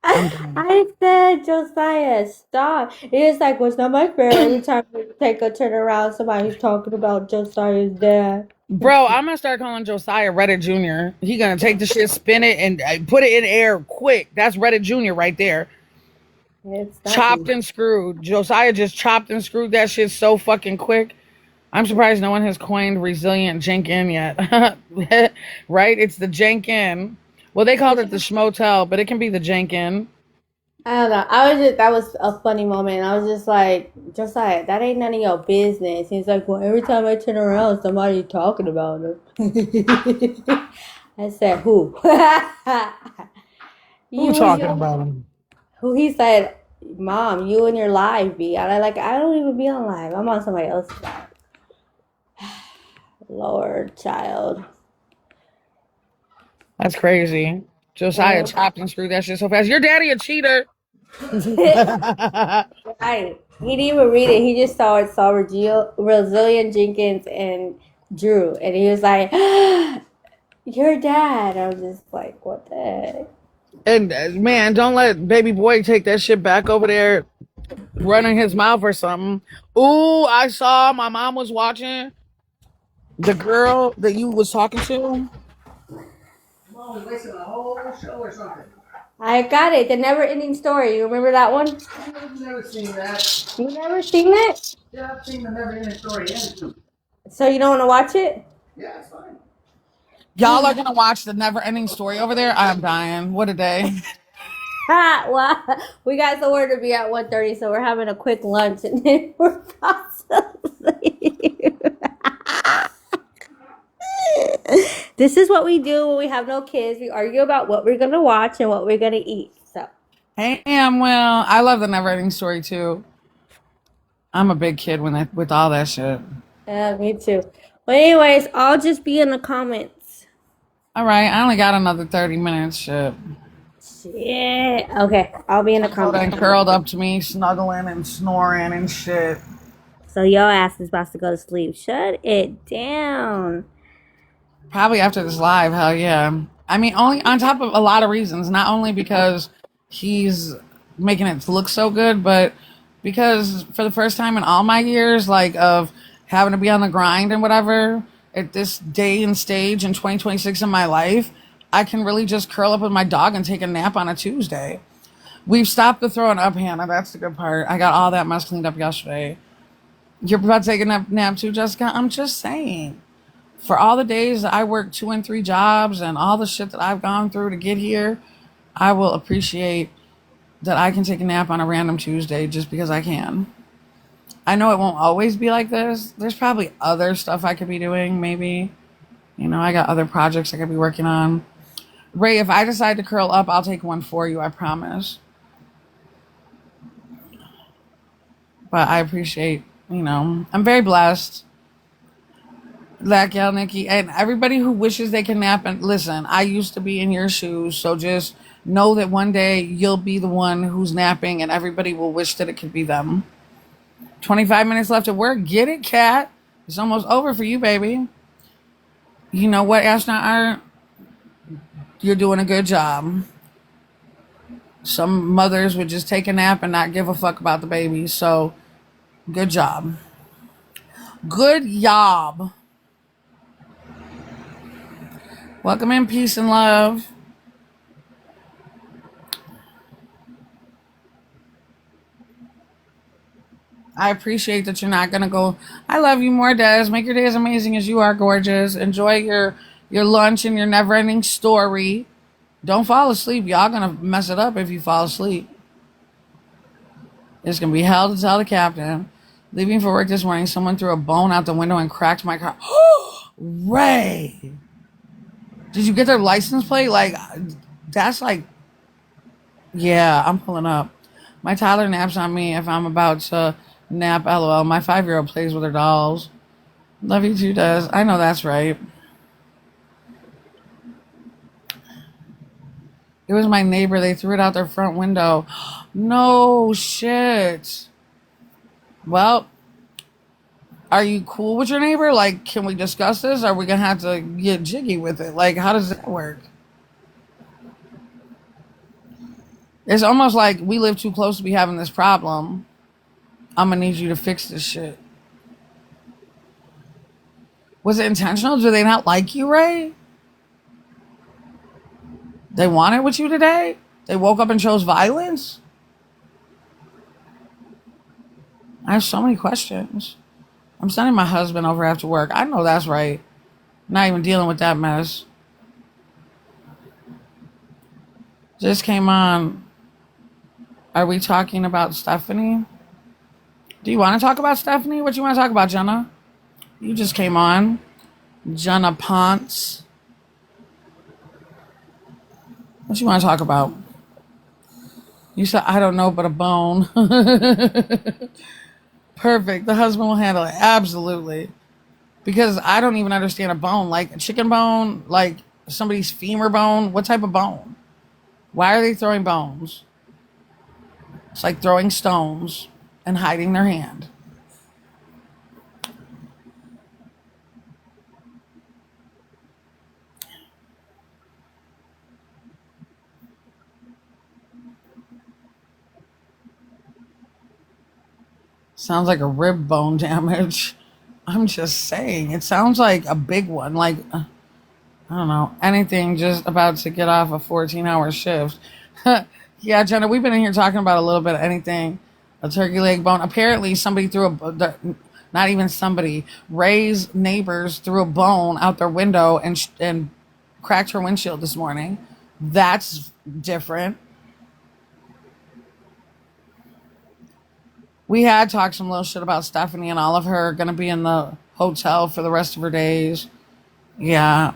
I said, Josiah, stop. It's like, well, it's not my fair. Every time we take a turn around, somebody's talking about Josiah's dad. Bro, I'm gonna start calling Josiah Reddit Jr. He gonna take the shit, spin it, and put it in air quick. That's Reddit Jr. right there. Chopped and screwed. Josiah just chopped and screwed that shit so fucking quick. I'm surprised no one has coined Resilient Jenkin yet. Right? It's the Jenkin. Well, they called it the Schmotel, but it can be the Jenkin. I don't know. That was a funny moment. I was just like, Josiah, that ain't none of your business. He's like, well, every time I turn around, somebody's talking about him. I said, who? Who talking about him? Who? He said, Mom, you and your live, B. And I don't even be on live. I'm on somebody else's live. Lord, child. That's crazy. Josiah chopped and screwed that shit so fast. Your daddy a cheater. Right. He didn't even read it. He just saw Resilient Jenkins and Drew. And he was like, your dad. I was just like, what the heck? And man, don't let baby boy take that shit back over there running his mouth or something. Ooh, I saw my mom was watching the girl that you was talking to. Mom was wasting a whole show or something. I got it. The Never Ending Story. You remember that one? I've never seen that. You never seen it? Yeah, I've seen the Never Ending Story and So you don't want to watch it? yeah, it's fine. Y'all are gonna watch the Never Ending Story over there. I'm dying. What a day. Well, we got somewhere to be at 1:30, so we're having a quick lunch and then we're possibly. This is what we do when we have no kids. We argue about what we're gonna watch and what we're gonna eat. So. Hey, well, I love the Never Ending Story too. I'm a big kid with all that shit. Yeah, me too. But anyways, I'll just be in the comments. All right, I only got another 30 minutes. Shit. Okay, I'll be in the comments. Curled up to me, snuggling and snoring and shit. So your ass is about to go to sleep. Shut it down. Probably after this live, hell yeah. I mean, only on top of a lot of reasons. Not only because he's making it look so good, but because for the first time in all my years, like of having to be on the grind and whatever, at this day and stage in 2026 in my life, I can really just curl up with my dog and take a nap on a Tuesday. We've stopped the throwing up, Hannah. That's the good part. I got all that mess cleaned up yesterday. You're about to take a nap too, Jessica? I'm just saying. For all the days that I worked 2 and 3 jobs and all the shit that I've gone through to get here, I will appreciate that I can take a nap on a random Tuesday just because I can. I know it won't always be like this. There's probably other stuff I could be doing, maybe. You know, I got other projects I could be working on. Ray, if I decide to curl up, I'll take one for you, I promise. But I appreciate, I'm very blessed. Like y'all, Nikki, and everybody who wishes they can nap. And listen, I used to be in your shoes, so just know that one day you'll be the one who's napping, and everybody will wish that it could be them. 25 minutes left at work. Get it, Cat. It's almost over for you, baby. You know what, Astronaut Art? You're doing a good job. Some mothers would just take a nap and not give a fuck about the baby. So, good job. Good job. Welcome in, peace and love. I appreciate that you're not gonna go. I love you more, Des. Make your day as amazing as you are, gorgeous. Enjoy your lunch and your never-ending story. Don't fall asleep. Y'all gonna mess it up if you fall asleep. It's gonna be hell to tell the captain. Leaving for work this morning, someone threw a bone out the window and cracked my car. Ray, did you get their license plate? Like, that's like, yeah, I'm pulling up. My toddler naps on me if I'm about to nap, LOL. My 5-year-old plays with her dolls. Love you too, Des. I know that's right. It was my neighbor. They threw it out their front window. No shit. Well, are you cool with your neighbor? Like, can we discuss this? Are we going to have to get jiggy with it? Like, how does that work? It's almost like we live too close to be having this problem. I'm going to need you to fix this shit. Was it intentional? Do they not like you, Ray? They wanted with you today? They woke up and chose violence? I have so many questions. I'm sending my husband over after work. I know that's right. Not even dealing with that mess. Just came on. Are we talking about Stephanie? Do you want to talk about Stephanie? What you want to talk about, Jenna? You just came on. Jenna Ponce. What you want to talk about? You said, I don't know, but a bone. Perfect. The husband will handle it. Absolutely. Because I don't even understand a bone. Like a chicken bone, like somebody's femur bone. What type of bone? Why are they throwing bones? It's like throwing stones and hiding their hand. Sounds like a rib bone damage. I'm just saying. It sounds like a big one. Like, I don't know. Anything just about to get off a 14-hour shift. Yeah, Jenna, we've been in here talking about a little bit of anything. A turkey leg bone. Apparently, somebody threw not even somebody. Ray's neighbors threw a bone out their window and cracked her windshield this morning. That's different. We had talked some little shit about Stephanie and all of her going to be in the hotel for the rest of her days. Yeah,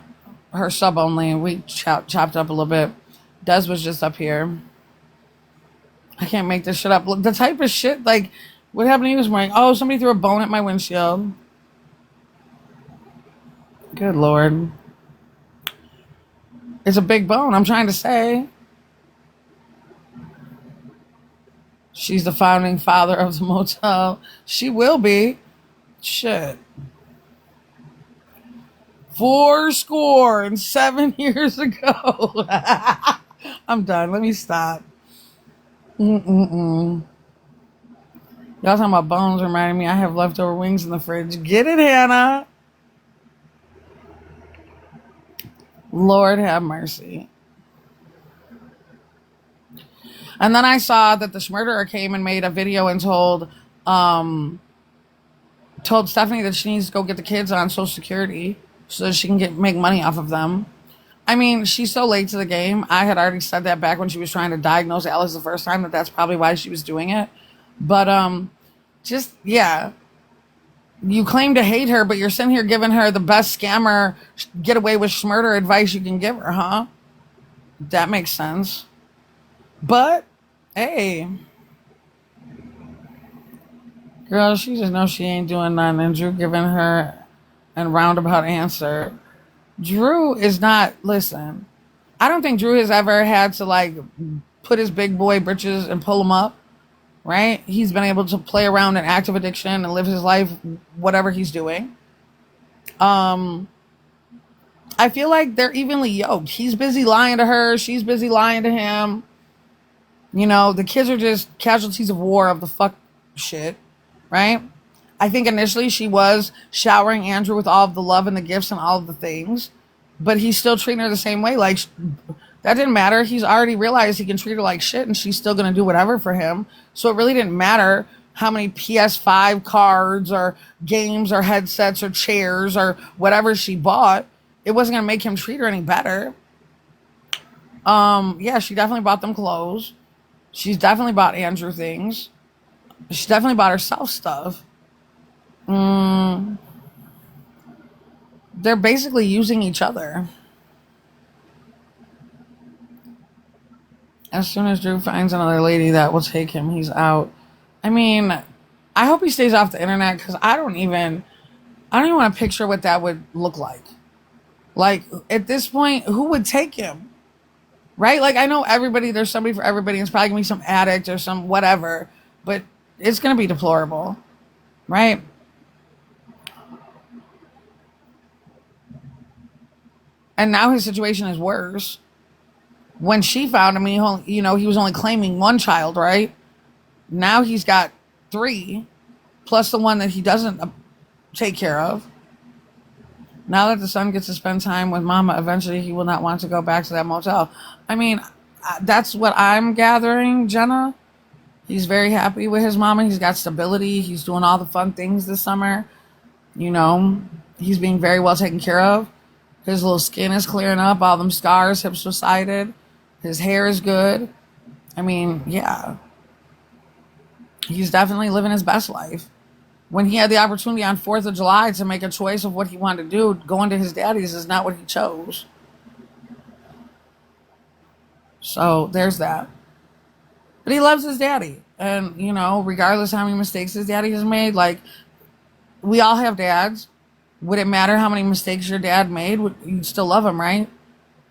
her sub only. We chopped up a little bit. Des was just up here. I can't make this shit up. The type of shit, like, what happened to you this morning? Oh, somebody threw a bone at my windshield. Good Lord. It's a big bone, I'm trying to say. She's the founding father of the motel. She will be. Shit. 7 years ago. I'm done. Let me stop. Y'all talking about bones reminding me I have leftover wings in the fridge. Get it, Hannah. Lord have mercy. And then I saw that the murderer came and made a video and told Stephanie that she needs to go get the kids on Social Security so that she can make money off of them. I mean, she's so late to the game. I had already said that back when she was trying to diagnose Alice the first time, that's probably why she was doing it. But just, yeah. You claim to hate her, but you're sitting here giving her the best scammer get away with murder advice you can give her, huh? That makes sense. But, hey. Girl, she just knows she ain't doing nothing. And Drew giving her a roundabout answer. Drew is not, listen, I don't think Drew has ever had to, like, put his big boy britches and pull them up. right? He's been able to play around in active addiction and live his life, whatever he's doing. I feel like they're evenly yoked. He's busy lying to her. She's busy lying to him. You know, the kids are just casualties of war of the fuck shit, right? I think initially she was showering Andrew with all of the love and the gifts and all of the things, but he's still treating her the same way. Like, that didn't matter. He's already realized he can treat her like shit and she's still going to do whatever for him. So it really didn't matter how many PS5 cards or games or headsets or chairs or whatever she bought. It wasn't going to make him treat her any better. Yeah, she definitely bought them clothes. She's definitely bought Andrew things. She definitely bought herself stuff. They're basically using each other. As soon as Drew finds another lady that will take him, he's out. I mean, I hope he stays off the internet because I don't even want to picture what that would look like. Like, at this point, who would take him? Right? Like, I know there's somebody for everybody. And it's probably going to be some addict or some whatever. But it's going to be deplorable. Right? And now his situation is worse. When she found him, he was only claiming one child, right? Now he's got 3, plus the one that he doesn't take care of. Now that the son gets to spend time with mama, eventually he will not want to go back to that motel. I mean, that's what I'm gathering, Jenna. He's very happy with his mama. He's got stability. He's doing all the fun things this summer. You know, he's being very well taken care of. His little skin is clearing up. All them scars have subsided. His hair is good. I mean, yeah. He's definitely living his best life. When he had the opportunity on 4th of July to make a choice of what he wanted to do, going to his daddy's is not what he chose. So there's that. But he loves his daddy. And, you know, regardless how many mistakes his daddy has made, like, we all have dads. Would it matter how many mistakes your dad made? You'd still love him, right?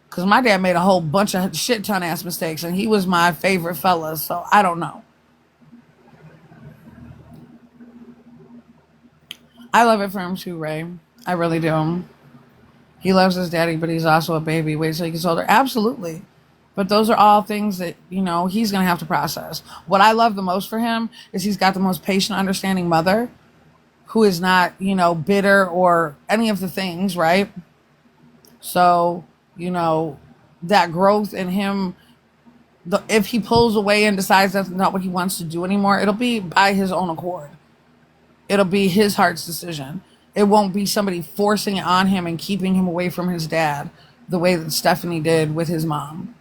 Because my dad made a whole bunch of shit ton ass mistakes, and he was my favorite fella, so I don't know. I love it for him too, Ray. I really do. He loves his daddy, but he's also a baby. Wait till he gets older. Absolutely. But those are all things that, you know, he's going to have to process. What I love the most for him is he's got the most patient, understanding mother who is not, you know, bitter or any of the things, right? So, you know, that growth in him, if he pulls away and decides that's not what he wants to do anymore, it'll be by his own accord. It'll be his heart's decision. It won't be somebody forcing it on him and keeping him away from his dad the way that Stephanie did with his mom.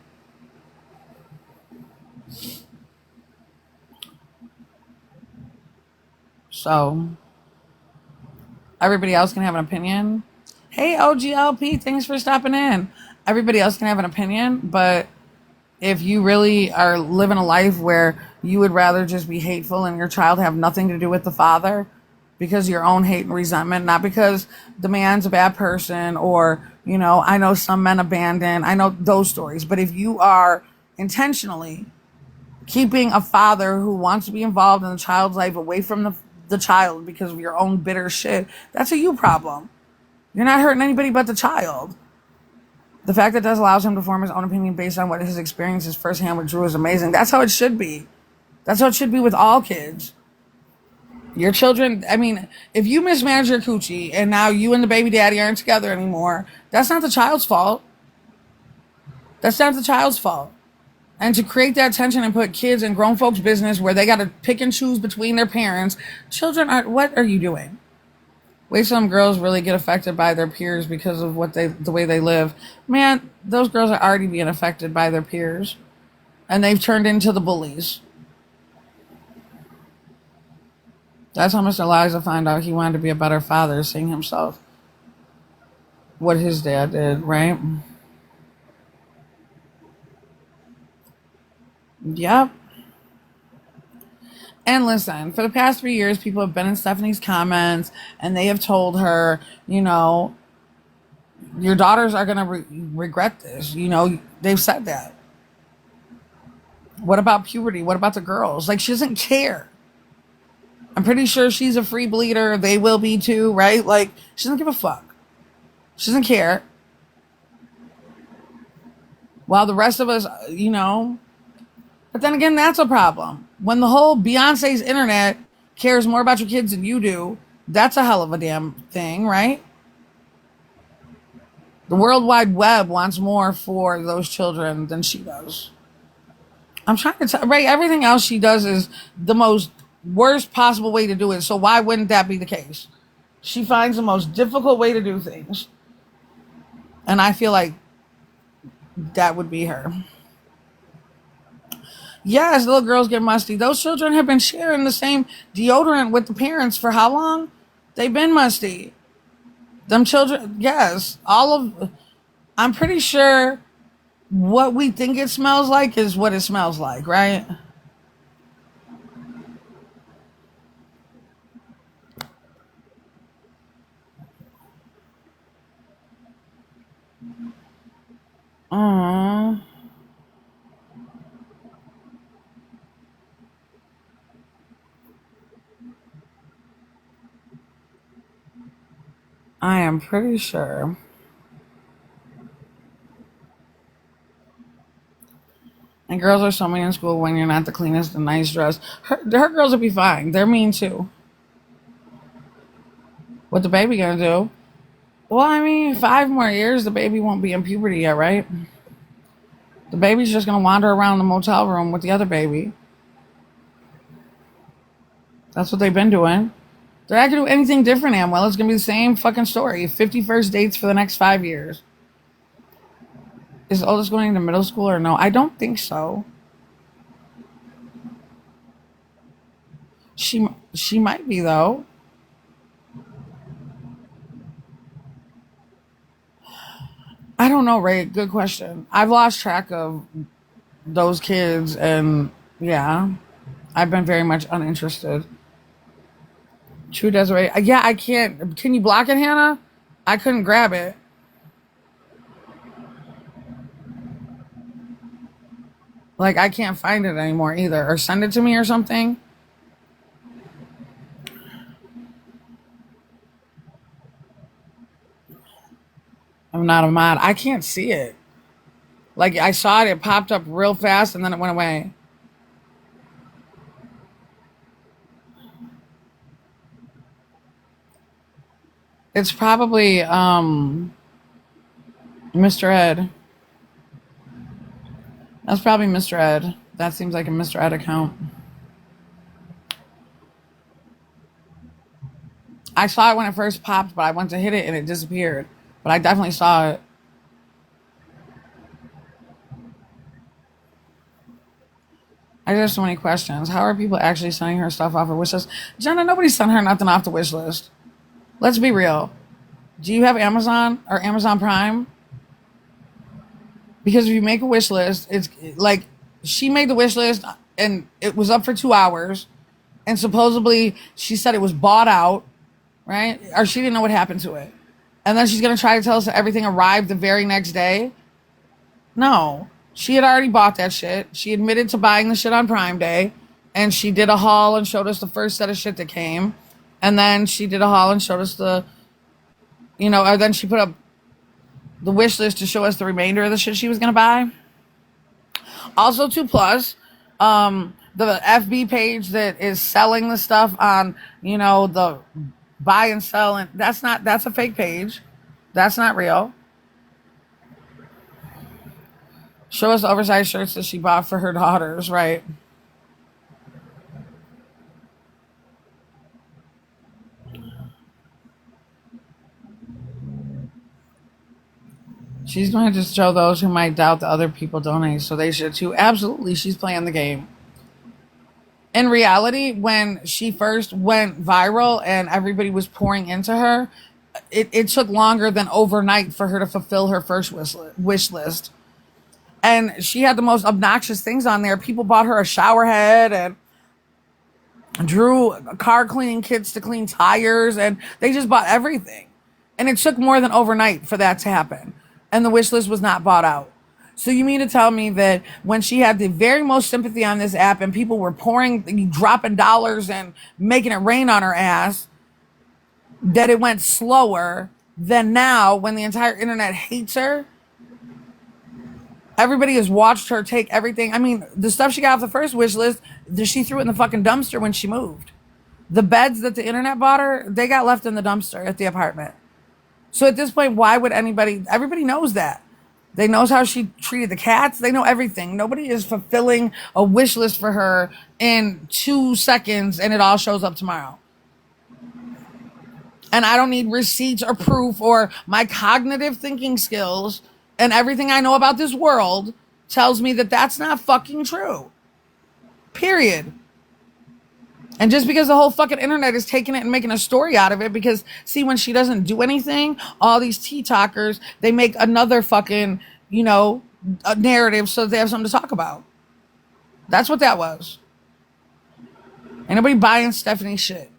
So, everybody else can have an opinion. Hey, OGLP, thanks for stopping in. Everybody else can have an opinion, but if you really are living a life where you would rather just be hateful and your child have nothing to do with the father because of your own hate and resentment, not because the man's a bad person or, you know, I know some men abandon, I know those stories, but if you are intentionally keeping a father who wants to be involved in the child's life away from the child because of your own bitter shit, that's a you problem. You're not hurting anybody but the child. The fact that this allows him to form his own opinion based on what his experiences firsthand with Drew is amazing. That's how it should be. That's how it should be with all kids. Your children, I mean, if you mismanage your coochie and now you and the baby daddy aren't together anymore, that's not the child's fault. That's not the child's fault. And to create that tension and put kids in grown folks' business where they got to pick and choose between their parents, what are you doing? Wait till some girls really get affected by their peers because of the way they live. Man, those girls are already being affected by their peers. And they've turned into the bullies. That's how Mr. Liza found out he wanted to be a better father, seeing himself what his dad did, right? Yep. And listen, for the past 3 years, people have been in Stephanie's comments and they have told her, you know, your daughters are going to regret this. You know, they've said that. What about puberty? What about the girls? Like, she doesn't care. I'm pretty sure she's a free bleeder. They will be too, right? Like, she doesn't give a fuck. She doesn't care. While the rest of us, But then again, that's a problem. When the whole Beyonce's internet cares more about your kids than you do, that's a hell of a damn thing, right? The World Wide Web wants more for those children than she does. I'm trying to tell, right? Everything else she does is the most worst possible way to do it. So why wouldn't that be the case? She finds the most difficult way to do things. And I feel like that would be her. Yes, little girls get musty. Those children have been sharing the same deodorant with the parents for how long? They've been musty. Them children, yes. I'm pretty sure what we think it smells like is what it smells like, right? I am pretty sure. And girls are so mean in school when you're not the cleanest and nice dressed. Her girls will be fine. They're mean too. What the baby gonna do? Well, I mean, 5 more years, the baby won't be in puberty yet, right? The baby's just gonna wander around the motel room with the other baby. That's what they've been doing. They're not gonna do anything different, Amwell. It's gonna be the same fucking story. 51st dates for the next 5 years. Is the oldest going into middle school or no? I don't think so. She might be though. I don't know, Ray. Good question. I've lost track of those kids, and yeah, I've been very much uninterested. True Desiree. Yeah, I can't. Can you block it, Hannah? I couldn't grab it. Like, I can't find it anymore either. Or send it to me or something. I'm not a mod. I can't see it. Like, I saw it. It popped up real fast, and then it went away. It's probably Mr. Ed. That's probably Mr. Ed. That seems like a Mr. Ed account. I saw it when it first popped, but I went to hit it and it disappeared. But I definitely saw it. I just have so many questions. How are people actually sending her stuff off her wish list? Jenna, nobody sent her nothing off the wish list. Let's be real. Do you have Amazon or Amazon Prime? Because if you make a wish list, it's like she made the wish list and it was up for 2 hours. And supposedly she said it was bought out, right? Or she didn't know what happened to it. And then she's going to try to tell us that everything arrived the very next day. No, she had already bought that shit. She admitted to buying the shit on Prime Day. And she did a haul and showed us the first set of shit that came. And then she did a haul and showed us or then she put up the wish list to show us the remainder of the shit she was going to buy. Also, 2+, the FB page that is selling the stuff on, the buy and sell, and that's a fake page. That's not real. Show us the oversized shirts that she bought for her daughters, right? She's going to just show those who might doubt that other people donate, so they should too. Absolutely, she's playing the game. In reality, when she first went viral and everybody was pouring into her, it took longer than overnight for her to fulfill her first wish list. And she had the most obnoxious things on there. People bought her a shower head and drew car cleaning kits to clean tires, and they just bought everything. And it took more than overnight for that to happen. And the wish list was not bought out. So you mean to tell me that when she had the very most sympathy on this app and people were dropping dollars and making it rain on her ass, that it went slower than now when the entire internet hates her? Everybody has watched her take everything. I mean, the stuff she got off the first wish list, she threw it in the fucking dumpster when she moved. The beds that the internet bought her, they got left in the dumpster at the apartment. So at this point, why would everybody knows that. They knows how she treated the cats. They know everything. Nobody is fulfilling a wish list for her in 2 seconds and it all shows up tomorrow. And I don't need receipts or proof, or my cognitive thinking skills and everything I know about this world tells me that that's not fucking true. Period. And just because the whole fucking internet is taking it and making a story out of it, because see, when she doesn't do anything, all these TikTokers, they make another fucking, a narrative so that they have something to talk about. That's what that was. Ain't nobody buying Stephanie's shit.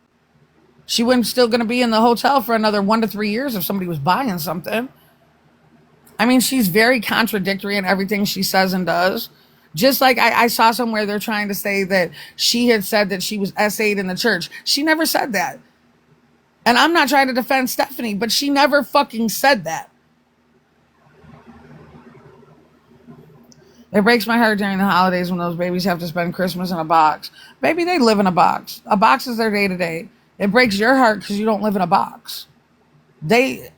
She wasn't still going to be in the hotel for another 1 to 3 years if somebody was buying something. I mean, she's very contradictory in everything she says and does. Just like I saw somewhere they're trying to say that she had said that she was SA'd in the church. She never said that. And I'm not trying to defend Stephanie, but she never fucking said that. It breaks my heart during the holidays when those babies have to spend Christmas in a box. Baby, they live in a box. A box is their day to day. It breaks your heart because you don't live in a box. They're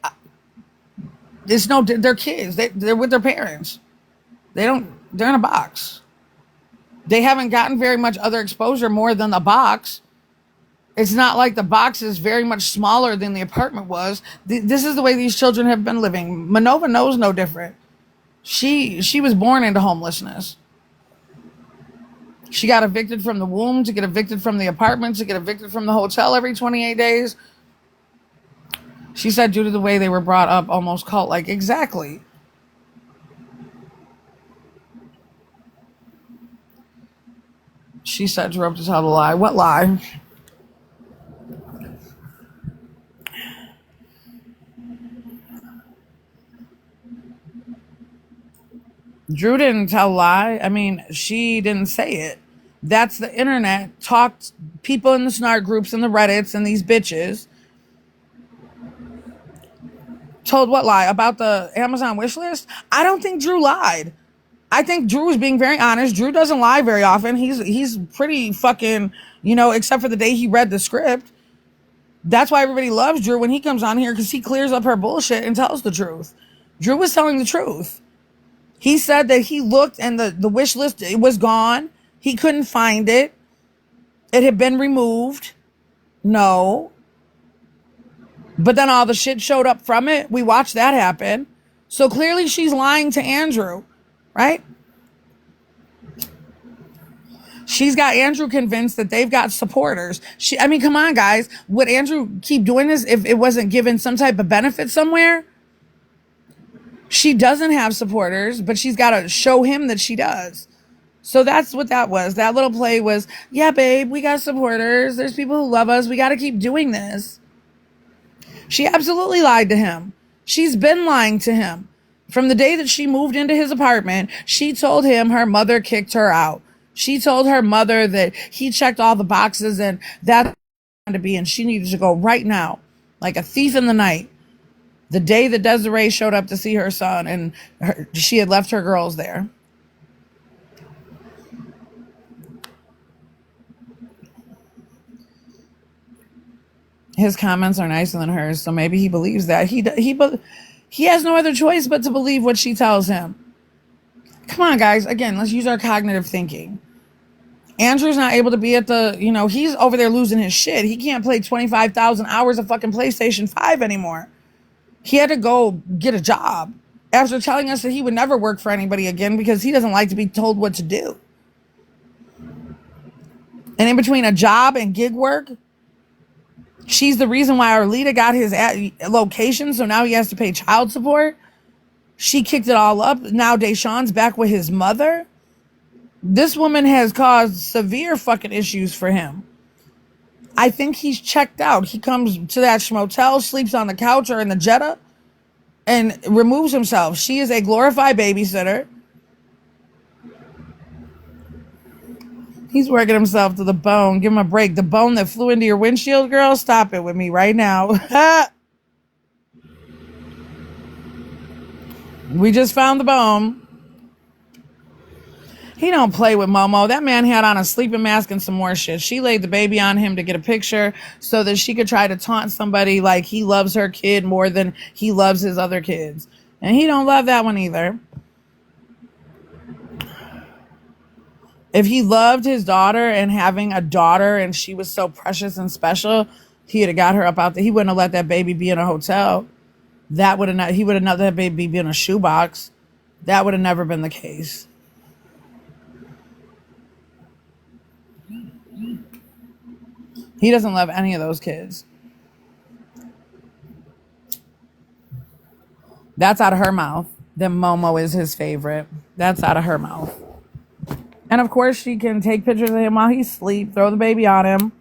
kids. They're with their parents. They're in a box. They haven't gotten very much other exposure more than the box. It's not like the box is very much smaller than the apartment was. This is the way these children have been living. Manova knows no different. She was born into homelessness. She got evicted from the womb, to get evicted from the apartment, to get evicted from the hotel every 28 days. She said due to the way they were brought up, almost cult-like. Exactly. She said Drew up to tell the lie. What lie? Drew didn't tell a lie. I mean, she didn't say it. That's the internet. Talked people in the snark groups and the Reddits and these bitches. Told what lie? About the Amazon wish list? I don't think Drew lied. I think Drew is being very honest. Drew doesn't lie very often. He's pretty fucking, except for the day he read the script. That's why everybody loves Drew when he comes on here, because he clears up her bullshit and tells the truth. Drew was telling the truth. He said that he looked and the wish list, it was gone. He couldn't find it. It had been removed. No. But then all the shit showed up from it. We watched that happen. So clearly she's lying to Andrew, right? She's got Andrew convinced that they've got supporters. Come on, guys. Would Andrew keep doing this if it wasn't given some type of benefit somewhere? She doesn't have supporters, but she's got to show him that she does. So that's what that was. That little play was, yeah, babe, we got supporters. There's people who love us. We got to keep doing this. She absolutely lied to him. She's been lying to him. From the day that she moved into his apartment, she told him her mother kicked her out. She told her mother that he checked all the boxes and that to be, and she needed to go right now, like a thief in the night. The day that Desiree showed up to see her son, and she had left her girls there. His comments are nicer than hers, so maybe he believes that. He has no other choice but to believe what she tells him. Come on, guys. Again, let's use our cognitive thinking. Andrew's not able to be at the, he's over there losing his shit. He can't play 25,000 hours of fucking PlayStation 5 anymore. He had to go get a job after telling us that he would never work for anybody again because he doesn't like to be told what to do. And in between a job and gig work, she's the reason why Arlita got his location, so now he has to pay child support. She kicked it all up. Now Deshaun's back with his mother. This woman has caused severe fucking issues for him. I think he's checked out. He comes to that schmotel, sleeps on the couch or in the Jetta, and removes himself. She is a glorified babysitter. He's working himself to the bone. Give him a break. The bone that flew into your windshield, girl, stop it with me right now. We just found the bone. He don't play with Momo. That man had on a sleeping mask and some more shit. She laid the baby on him to get a picture so that she could try to taunt somebody like he loves her kid more than he loves his other kids. And he don't love that one either. If he loved his daughter and having a daughter and she was so precious and special, he'd have got her up out there. He wouldn't have let that baby be in a hotel. That would have not, he would have not let that baby be in a shoebox. That would have never been the case. He doesn't love any of those kids. That's out of her mouth. That Momo is his favorite. That's out of her mouth. And of course, she can take pictures of him while he's asleep, throw the baby on him.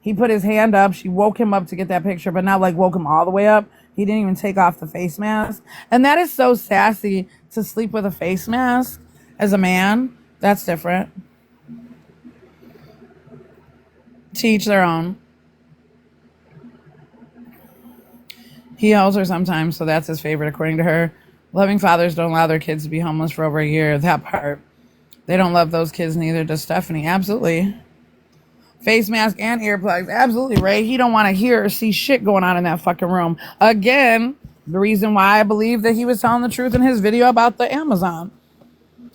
He put his hand up. She woke him up to get that picture, but not like woke him all the way up. He didn't even take off the face mask. And that is so sassy to sleep with a face mask as a man. That's different. To each their own. He holds her sometimes, so that's his favorite, according to her. Loving fathers don't allow their kids to be homeless for over a year. That part. They don't love those kids, neither does Stephanie. Absolutely. Face mask and earplugs. Absolutely, Ray. He don't want to hear or see shit going on in that fucking room. Again, the reason why I believe that he was telling the truth in his video about the Amazon,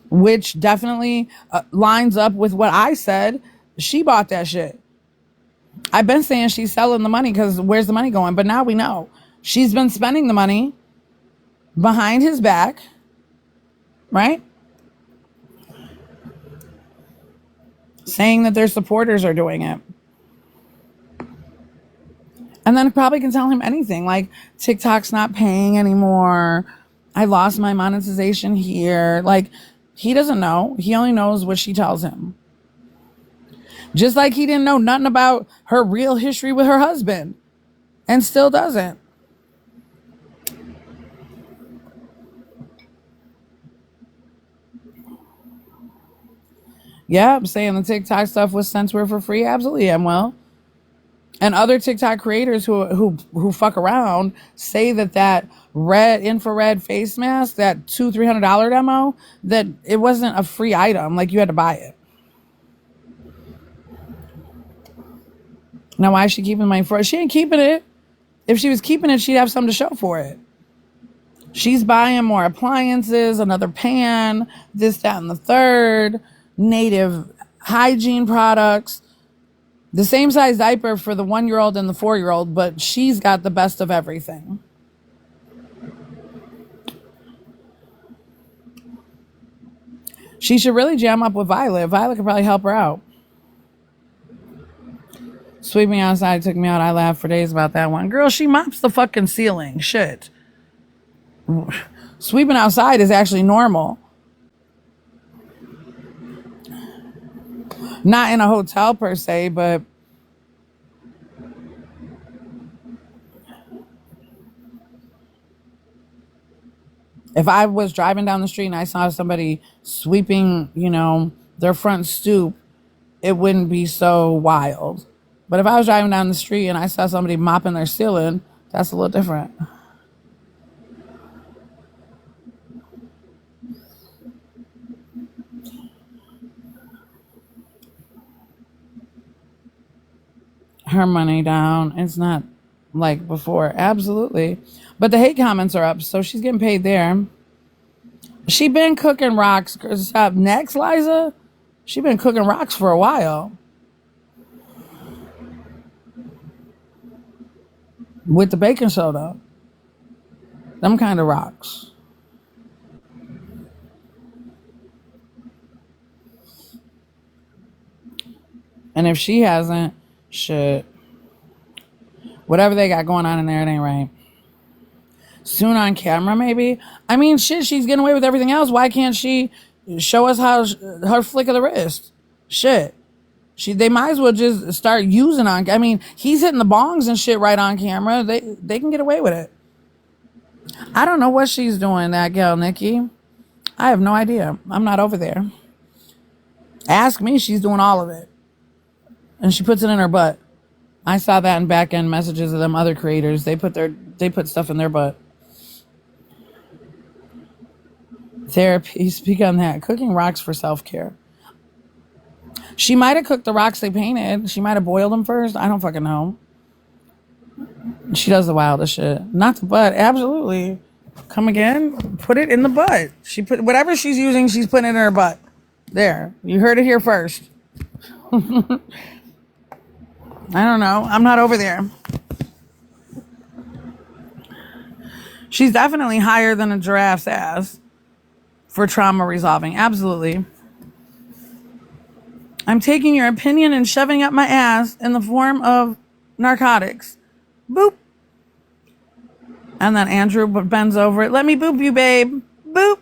which definitely lines up with what I said. She bought that shit. I've been saying she's selling the money because where's the money going? But now we know. She's been spending the money behind his back, right? Saying that their supporters are doing it. And then probably can tell him anything like TikTok's not paying anymore. I lost my monetization here. Like, he doesn't know. He only knows what she tells him. Just like he didn't know nothing about her real history with her husband and still doesn't. Yeah, I'm saying the TikTok stuff was sent to her for free. Absolutely, I'm well. And other TikTok creators who fuck around say that red infrared face mask, that $200-$300 demo, that it wasn't a free item. Like, you had to buy it. Now, why is she keeping money for it? She ain't keeping it. If she was keeping it, she'd have something to show for it. She's buying more appliances, another pan, this, that, and the third, native hygiene products, the same size diaper for the 1-year-old and the 4-year-old, but she's got the best of everything. She should really jam up with Violet. Violet could probably help her out. Sweeping outside took me out. I laughed for days about that one. Girl, she mops the fucking ceiling. Shit. Sweeping outside is actually normal. Not in a hotel per se, but if I was driving down the street and I saw somebody sweeping, their front stoop, it wouldn't be so wild. But if I was driving down the street and I saw somebody mopping their ceiling, that's a little different. Her money down. It's not like before. Absolutely. But the hate comments are up, so she's getting paid there. She been cooking rocks. Stop. Next, Liza? She been cooking rocks for a while. With the baking soda. Them kind of rocks. And if she hasn't, shit. Whatever they got going on in there, it ain't right. Soon on camera, maybe. I mean, shit, she's getting away with everything else. Why can't she show us how her flick of the wrist? Shit. They might as well just start using on. I mean, he's hitting the bongs and shit right on camera. They can get away with it. I don't know what she's doing, that girl, Nikki. I have no idea. I'm not over there. Ask me, she's doing all of it. And she puts it in her butt. I saw that in back end messages of them other creators. They put stuff in their butt. Therapy, speak on that. Cooking rocks for self-care. She might have cooked the rocks they painted. She might have boiled them first. I don't fucking know. She does the wildest shit. Not the butt. Absolutely. Come again? Put it in the butt. She put whatever she's using, she's putting it in her butt. There. You heard it here first. I don't know. I'm not over there. She's definitely higher than a giraffe's ass for trauma resolving. Absolutely. I'm taking your opinion and shoving up my ass in the form of narcotics. Boop. And then Andrew bends over it. Let me boop you, babe. Boop.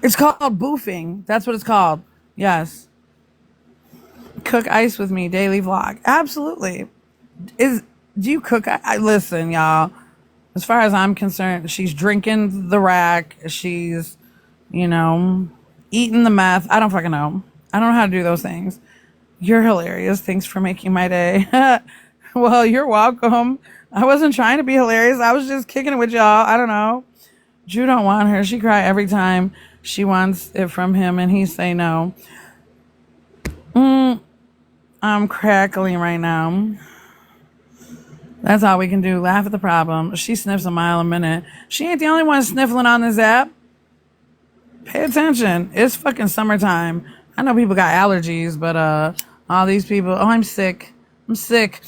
It's called boofing. That's what it's called. Yes. Cook ice with me, daily vlog. Absolutely. Do you cook? Listen, y'all. As far as I'm concerned, she's drinking the rack. She's, eating the meth. I don't fucking know. I don't know how to do those things. You're hilarious. Thanks for making my day. Well, you're welcome. I wasn't trying to be hilarious. I was just kicking it with y'all. I don't know. Drew don't want her. She cry every time she wants it from him and he say no. I'm crackling right now. That's all we can do. Laugh at the problem. She sniffs a mile a minute. She ain't the only one sniffling on this app. Pay attention. It's fucking summertime. I know people got allergies, but all these people, I'm sick. I'm sick.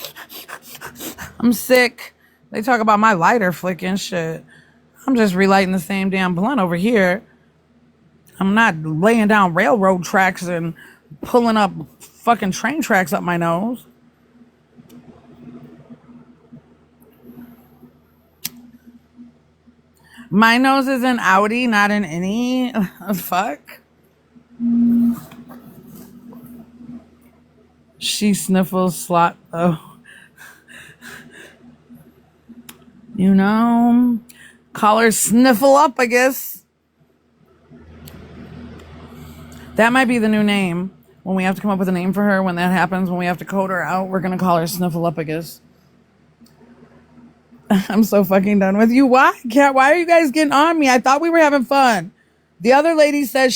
I'm sick. They talk about my lighter flicking shit. I'm just relighting the same damn blunt over here. I'm not laying down railroad tracks and pulling up fucking train tracks up my nose. My nose is an outie, not an innie. Fuck. She sniffles slot though. Call her Sniffle Up, I guess. That might be the new name. When we have to come up with a name for her, when that happens, when we have to code her out, we're going to call her Sniffle Up, I guess. I'm so fucking done with you. Why, Kat? Why are you guys getting on me? I thought we were having fun. The other lady said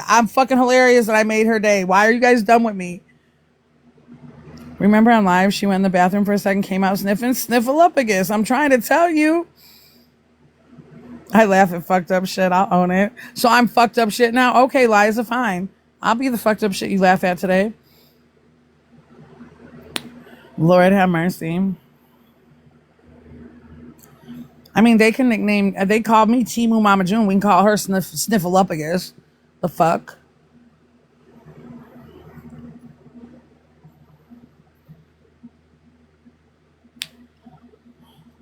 I'm fucking hilarious and I made her day. Why are you guys done with me? Remember on live, she went in the bathroom for a second, came out sniffing. Sniffle Up, I guess. I'm trying to tell you. I laugh at fucked up shit. I'll own it. So I'm fucked up shit now? Okay, Liza, fine. I'll be the fucked up shit you laugh at today. Lord have mercy. I mean, they can nickname, they called me Timu Mama June. We can call her Sniffle Up, I guess. The fuck?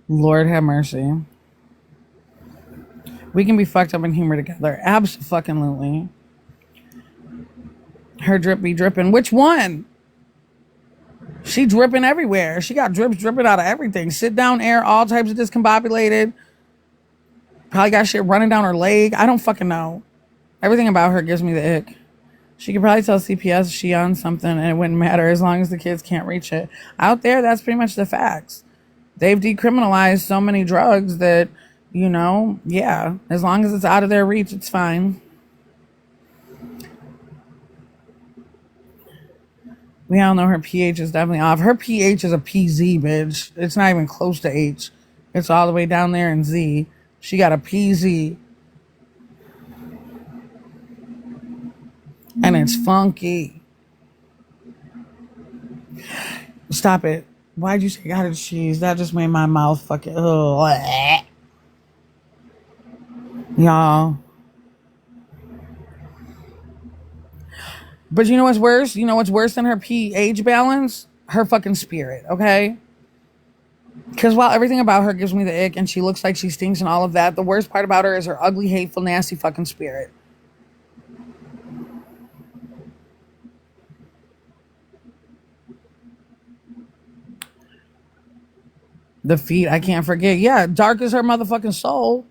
Lord have mercy. We can be fucked up in humor together. Abso-fucking-lutely. Her drip be dripping. Which one? She dripping everywhere. She got drips dripping out of everything. Sit down air, all types of discombobulated. Probably got shit running down her leg. I don't fucking know. Everything about her gives me the ick. She could probably tell CPS she on something and it wouldn't matter as long as the kids can't reach it. Out there, that's pretty much the facts. They've decriminalized so many drugs that, yeah, as long as it's out of their reach, it's fine. We all know her pH is definitely off. Her pH is a PZ, bitch. It's not even close to H. It's all the way down there in Z. She got a PZ. And it's funky. Stop it. Why'd you say cottage cheese? That just made my mouth fucking... Ugh. Y'all. But you know what's worse? You know what's worse than her pH balance? Her fucking spirit, okay? Because while everything about her gives me the ick and she looks like she stinks and all of that, the worst part about her is her ugly, hateful, nasty fucking spirit. The feet, I can't forget. Yeah, dark as her motherfucking soul.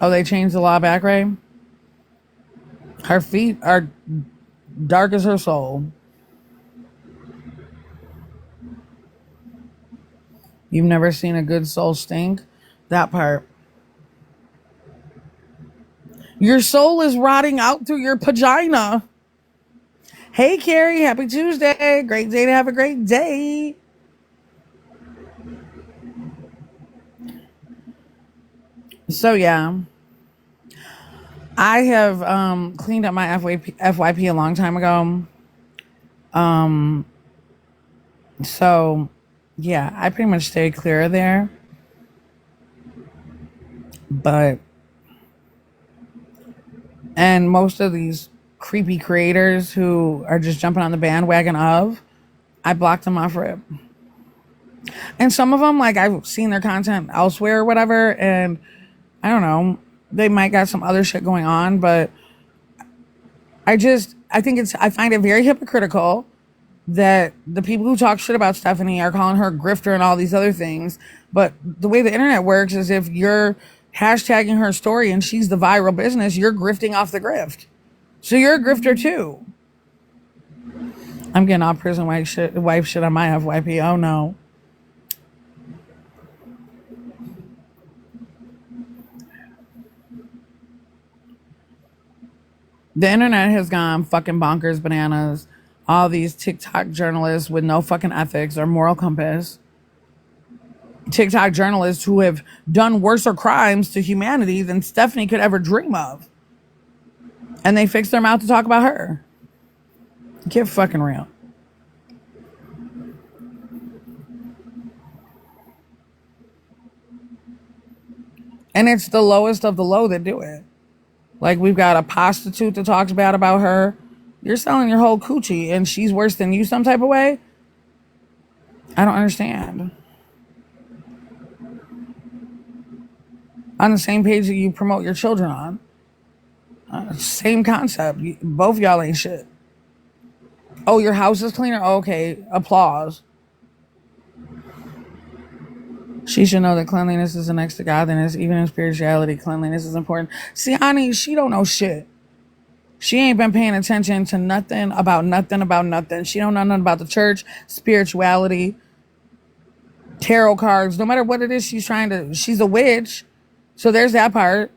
Oh, they changed the law back, right? Her feet are dark as her soul. You've never seen a good soul stink? That part. Your soul is rotting out through your vagina. Hey, Carrie, happy Tuesday. Great day to have a great day. So, yeah. I have cleaned up my FYP a long time ago. So, yeah, I pretty much stay clear of there. And most of these creepy creators who are just jumping on the bandwagon I blocked them off rip. And some of them, like, I've seen their content elsewhere or whatever, and I don't know, they might got some other shit going on, but I find it very hypocritical that the people who talk shit about Stephanie are calling her a grifter and all these other things. But the way the internet works is if you're hashtagging her story and she's the viral business, you're grifting off the grift. So you're a grifter too. I'm getting all prison wife shit on my FYP. Oh no. The internet has gone fucking bonkers bananas. All these TikTok journalists with no fucking ethics or moral compass. TikTok journalists who have done worse crimes to humanity than Stephanie could ever dream of. And they fix their mouth to talk about her. Get fucking real. And it's the lowest of the low that do it. Like, we've got a prostitute that talks bad about her. You're selling your whole coochie and she's worse than you some type of way? I don't understand. On the same page that you promote your children on. Same concept. Both y'all ain't shit. Oh, your house is cleaner? Okay, applause. She should know that cleanliness is the next to godliness. Even in spirituality, cleanliness is important. See, honey, she don't know shit. She ain't been paying attention to nothing about nothing. She don't know nothing about the church, spirituality, tarot cards. No matter what it is she's a witch. So there's that part.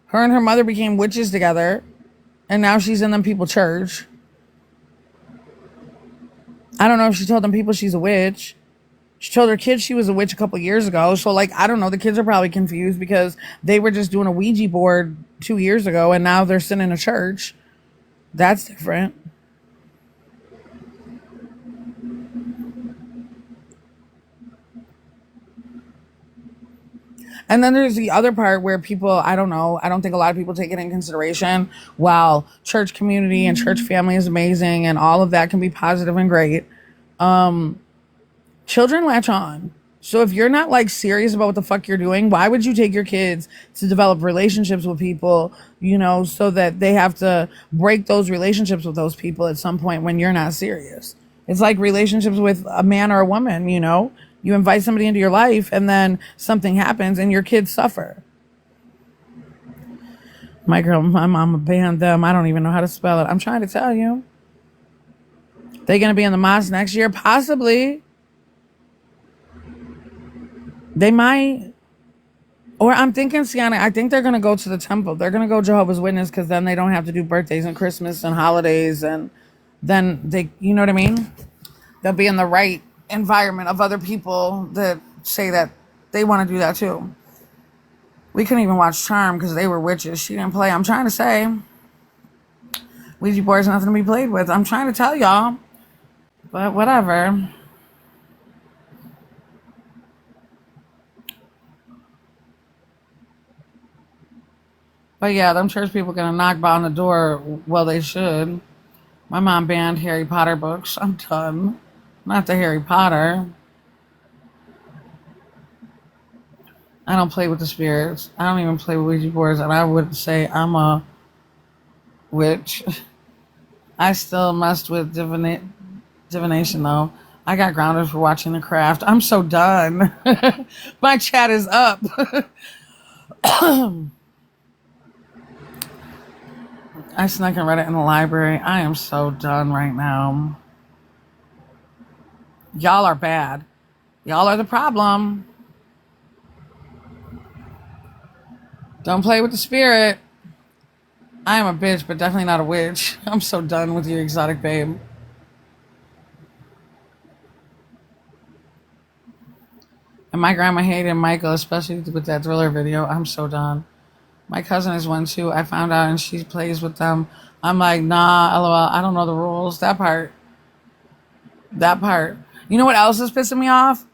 Her and her mother became witches together. And now she's in them people church. I don't know if she told them people she's a witch. She told her kids she was a witch a couple years ago. So, like, I don't know. The kids are probably confused because they were just doing a Ouija board 2 years ago and now they're sitting in a church. That's different. And then there's the other part where people, I don't know, I don't think a lot of people take it in consideration. While church community and church family is amazing and all of that can be positive and great, children latch on. So if you're not like serious about what the fuck you're doing, why would you take your kids to develop relationships with people, you know, so that they have to break those relationships with those people at some point when you're not serious? It's like relationships with a man or a woman, you know. You invite somebody into your life and then something happens and your kids suffer. My mama banned them. I don't even know how to spell it. I'm trying to tell you. They're going to be in the mosque next year? Possibly. They might. Or I'm thinking, Sienna, I think they're going to go to the temple. They're going to go Jehovah's Witness because then they don't have to do birthdays and Christmas and holidays. And then they, you know what I mean? They'll be in the right environment of other people that say that they want to do that too. We couldn't even watch Charm because they were witches. She didn't play. I'm trying to say. Ouija board's nothing to be played with. I'm trying to tell y'all. But whatever. But yeah, them church people gonna knock on the door. Well, they should. My mom banned Harry Potter books. I'm done. Not the Harry Potter. I don't play with the spirits. I don't even play with Ouija boards, and I would say I'm a witch. I still messed with divination, though. I got grounded for watching The Craft. I'm so done. My chat is up. I snuck and read it in the library. I am so done right now. Y'all are bad. Y'all are the problem. Don't play with the spirit. I am a bitch, but definitely not a witch. I'm so done with you, exotic babe. And my grandma hated Michael, especially with that Thriller video. I'm so done. My cousin is one too. I found out and she plays with them. I'm like, nah, lol, I don't know the rules. That part. That part. You know what else is pissing me off?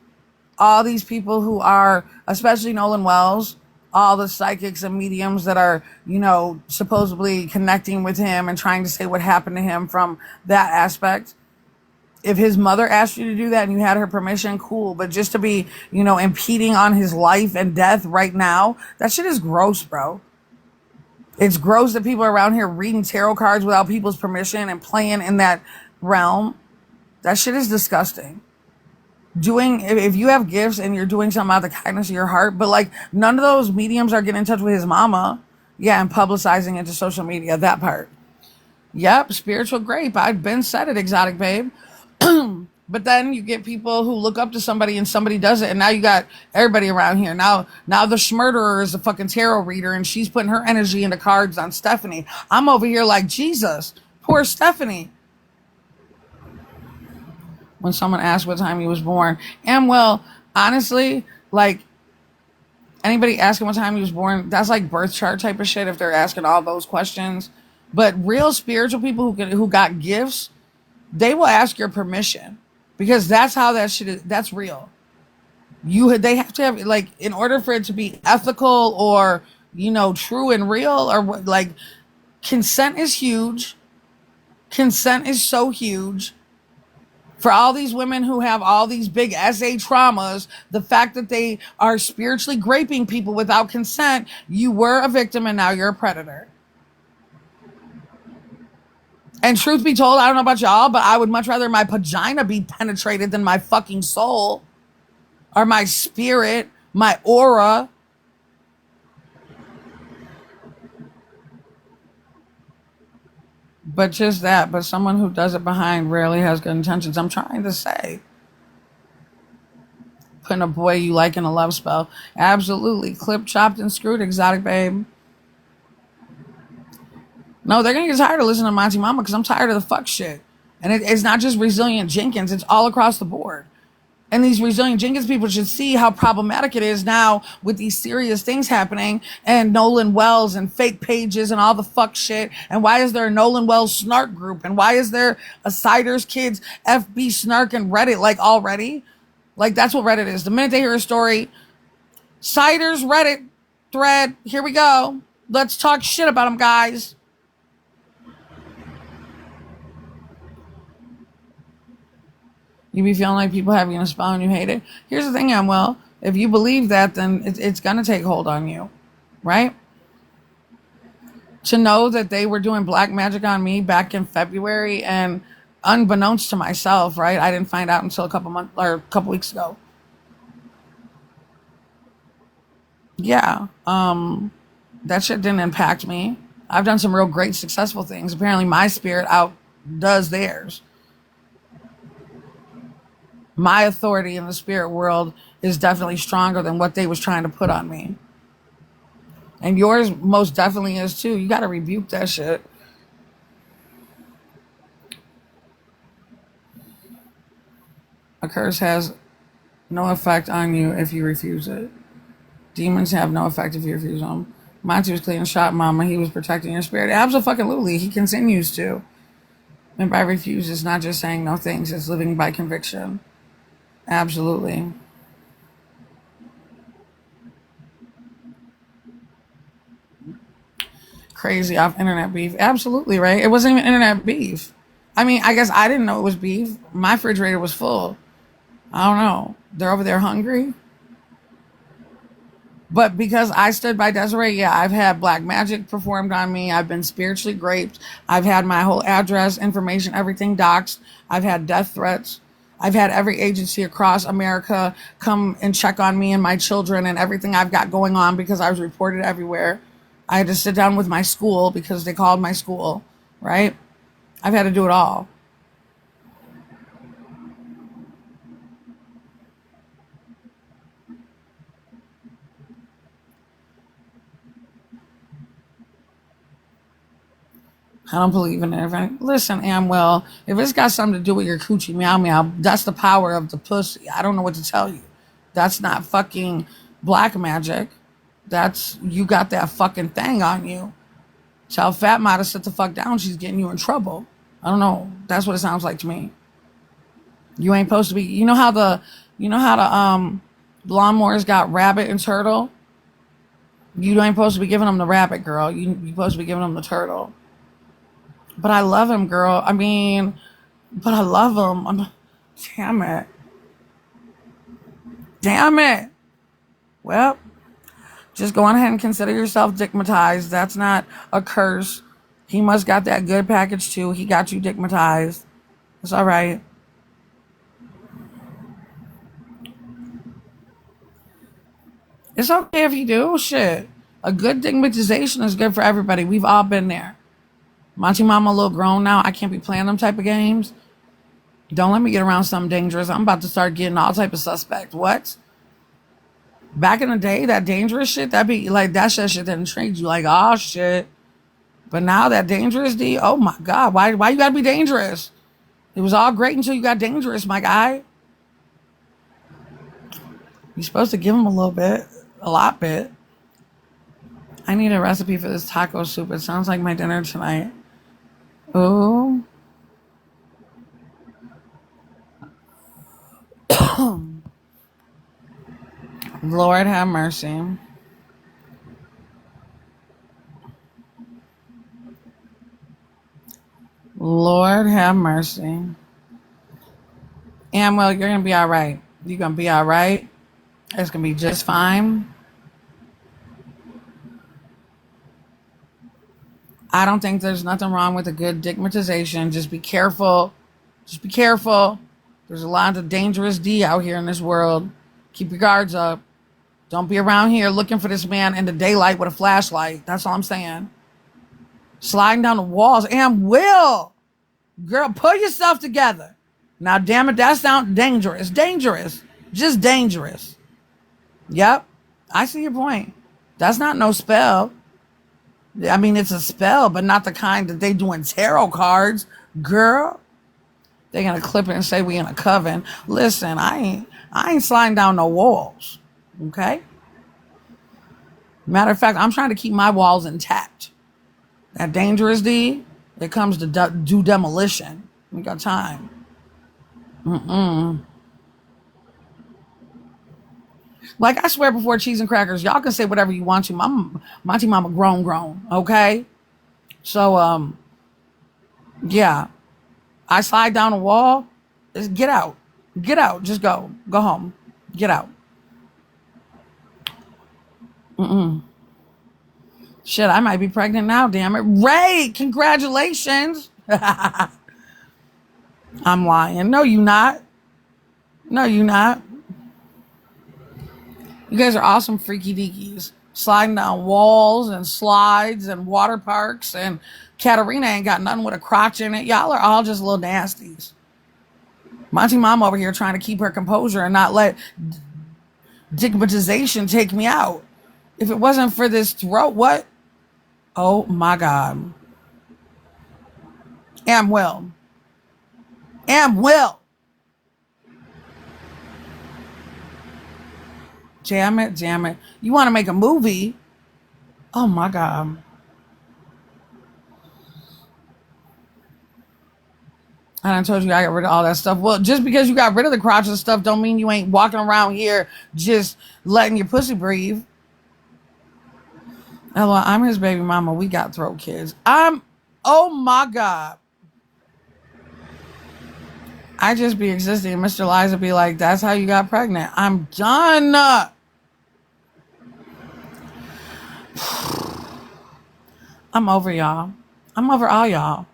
All these people who are, especially Nolan Wells, all the psychics and mediums that are, supposedly connecting with him and trying to say what happened to him from that aspect. If his mother asked you to do that and you had her permission, cool. But just to be, impeding on his life and death right now, that shit is gross, bro. It's gross that people are around here reading tarot cards without people's permission and playing in that realm. That shit is disgusting. If you have gifts and you're doing something out of the kindness of your heart, but like none of those mediums are getting in touch with his mama. Yeah, and publicizing it to social media, that part. Yep, spiritual grape. I've been said it, exotic babe. But then you get people who look up to somebody and somebody does it, and now you got everybody around here. Now the schmurderer is a fucking tarot reader and she's putting her energy into cards on Stephanie. I'm over here like, Jesus, poor Stephanie. When someone asked what time he was born. And well, honestly, like anybody asking what time he was born, that's like birth chart type of shit if they're asking all those questions. But real spiritual people who got gifts, they will ask your permission because that's how that shit is. That's real. They have to have, like, in order for it to be ethical or, true and real, or like, consent is huge. Consent is so huge. For all these women who have all these big SA traumas, the fact that they are spiritually graping people without consent, you were a victim and now you're a predator. And truth be told, I don't know about y'all, but I would much rather my vagina be penetrated than my fucking soul or my spirit, my aura. But just that, but someone who does it behind rarely has good intentions. I'm trying to say. Putting a boy you like in a love spell. Absolutely. Clipped, chopped, and screwed, exotic babe. No, they're going to get tired of listening to MonTeesMama because I'm tired of the fuck shit. And it's not just Resilient Jenkins. It's all across the board. And these Resilient Jenkins people should see how problematic it is now with these serious things happening and Nolan Wells and fake pages and all the fuck shit. And why is there a Nolan Wells snark group? And why is there a Siders Kids FB snark and Reddit like already? Like that's what Reddit is. The minute they hear a story, Siders Reddit thread, here we go. Let's talk shit about them, guys. You be feeling like people have you in a spell and you hate it. Here's the thing, well, if you believe that, then it's going to take hold on you, right? To know that they were doing black magic on me back in February and unbeknownst to myself, right? I didn't find out until a couple weeks ago. Yeah, that shit didn't impact me. I've done some real great successful things. Apparently my spirit outdoes theirs. My authority in the spirit world is definitely stronger than what they was trying to put on me. And yours most definitely is too. You got to rebuke that shit. A curse has no effect on you if you refuse it. Demons have no effect if you refuse them. Monty was clean shot, mama. He was protecting your spirit. Absolutely. He continues to. And by refuse, it's not just saying no things. It's living by conviction. Absolutely. Crazy off internet beef. Absolutely, right? It wasn't even internet beef. I mean, I guess I didn't know it was beef. My refrigerator was full. I don't know. They're over there hungry. But because I stood by Desiree, yeah, I've had black magic performed on me. I've been spiritually raped. I've had my whole address, information, everything doxxed. I've had death threats. I've had every agency across America come and check on me and my children and everything I've got going on because I was reported everywhere. I had to sit down with my school because they called my school, right? I've had to do it all. I don't believe in it. Listen, Amwell, if it's got something to do with your coochie meow meow, that's the power of the pussy. I don't know what to tell you. That's not fucking black magic. That's, you got that fucking thing on you. Tell Fat Ma to sit the fuck down. She's getting you in trouble. I don't know. That's what it sounds like to me. You ain't supposed to be, you know how the lawnmowers got rabbit and turtle? You ain't supposed to be giving them the rabbit, girl. You're supposed to be giving them the turtle. But I love him, girl. I mean, but I love him. Damn it. Damn it. Well, just go on ahead and consider yourself digmatized. That's not a curse. He must got that good package too. He got you digmatized. It's all right. It's okay if you do. Shit. A good digmatization is good for everybody. We've all been there. MonTeesMama a little grown now. I can't be playing them type of games. Don't let me get around something dangerous. I'm about to start getting all type of suspect. What? Back in the day, that dangerous shit, that'd be like, that shit that intrigued you. Like, oh shit. But now that dangerous D, oh my God, why you gotta be dangerous? It was all great until you got dangerous, my guy. You're supposed to give him a little bit, a lot bit. I need a recipe for this taco soup. It sounds like my dinner tonight. Oh. Lord have mercy. Lord have mercy. Amwell, you're going to be all right. You're going to be all right. It's going to be just fine. I don't think there's nothing wrong with a good digmatization. Just be careful. Just be careful. There's a lot of dangerous D out here in this world. Keep your guards up. Don't be around here looking for this man in the daylight with a flashlight. That's all I'm saying. Sliding down the walls. Will. Girl, pull yourself together. Now, damn it, that sounds dangerous. Dangerous. Just dangerous. Yep. I see your point. That's not no spell. I mean, it's a spell, but not the kind that they do in tarot cards. Girl. They're going to clip it and say we in a coven. Listen, I ain't sliding down no walls. Okay? Matter of fact, I'm trying to keep my walls intact. That dangerous D, it comes to do demolition. We got time. Like I swear before cheese and crackers, y'all can say whatever you want to. MonTeesMama grown, okay? So, yeah. I slide down a wall. Just get out. Get out. Just go. Go home. Get out. Shit, I might be pregnant now, damn it. Ray, congratulations. I'm lying. No, you not. No, you not. You guys are awesome freaky deakies. Sliding down walls and slides and water parks, and Katarina ain't got nothing with a crotch in it. Y'all are all just little nasties. MonTeesMama over here trying to keep her composure and not let digmatization take me out. If it wasn't for this throat, what? Oh my God. Amwell. Damn it. You want to make a movie? Oh my God. I done told you I got rid of all that stuff. Well, just because you got rid of the crotch and stuff don't mean you ain't walking around here just letting your pussy breathe. Hello, I'm his baby mama. We got throat kids. Oh my God. I just be existing. Mr. Liza be like, that's how you got pregnant. I'm done. I'm over y'all. I'm over all y'all.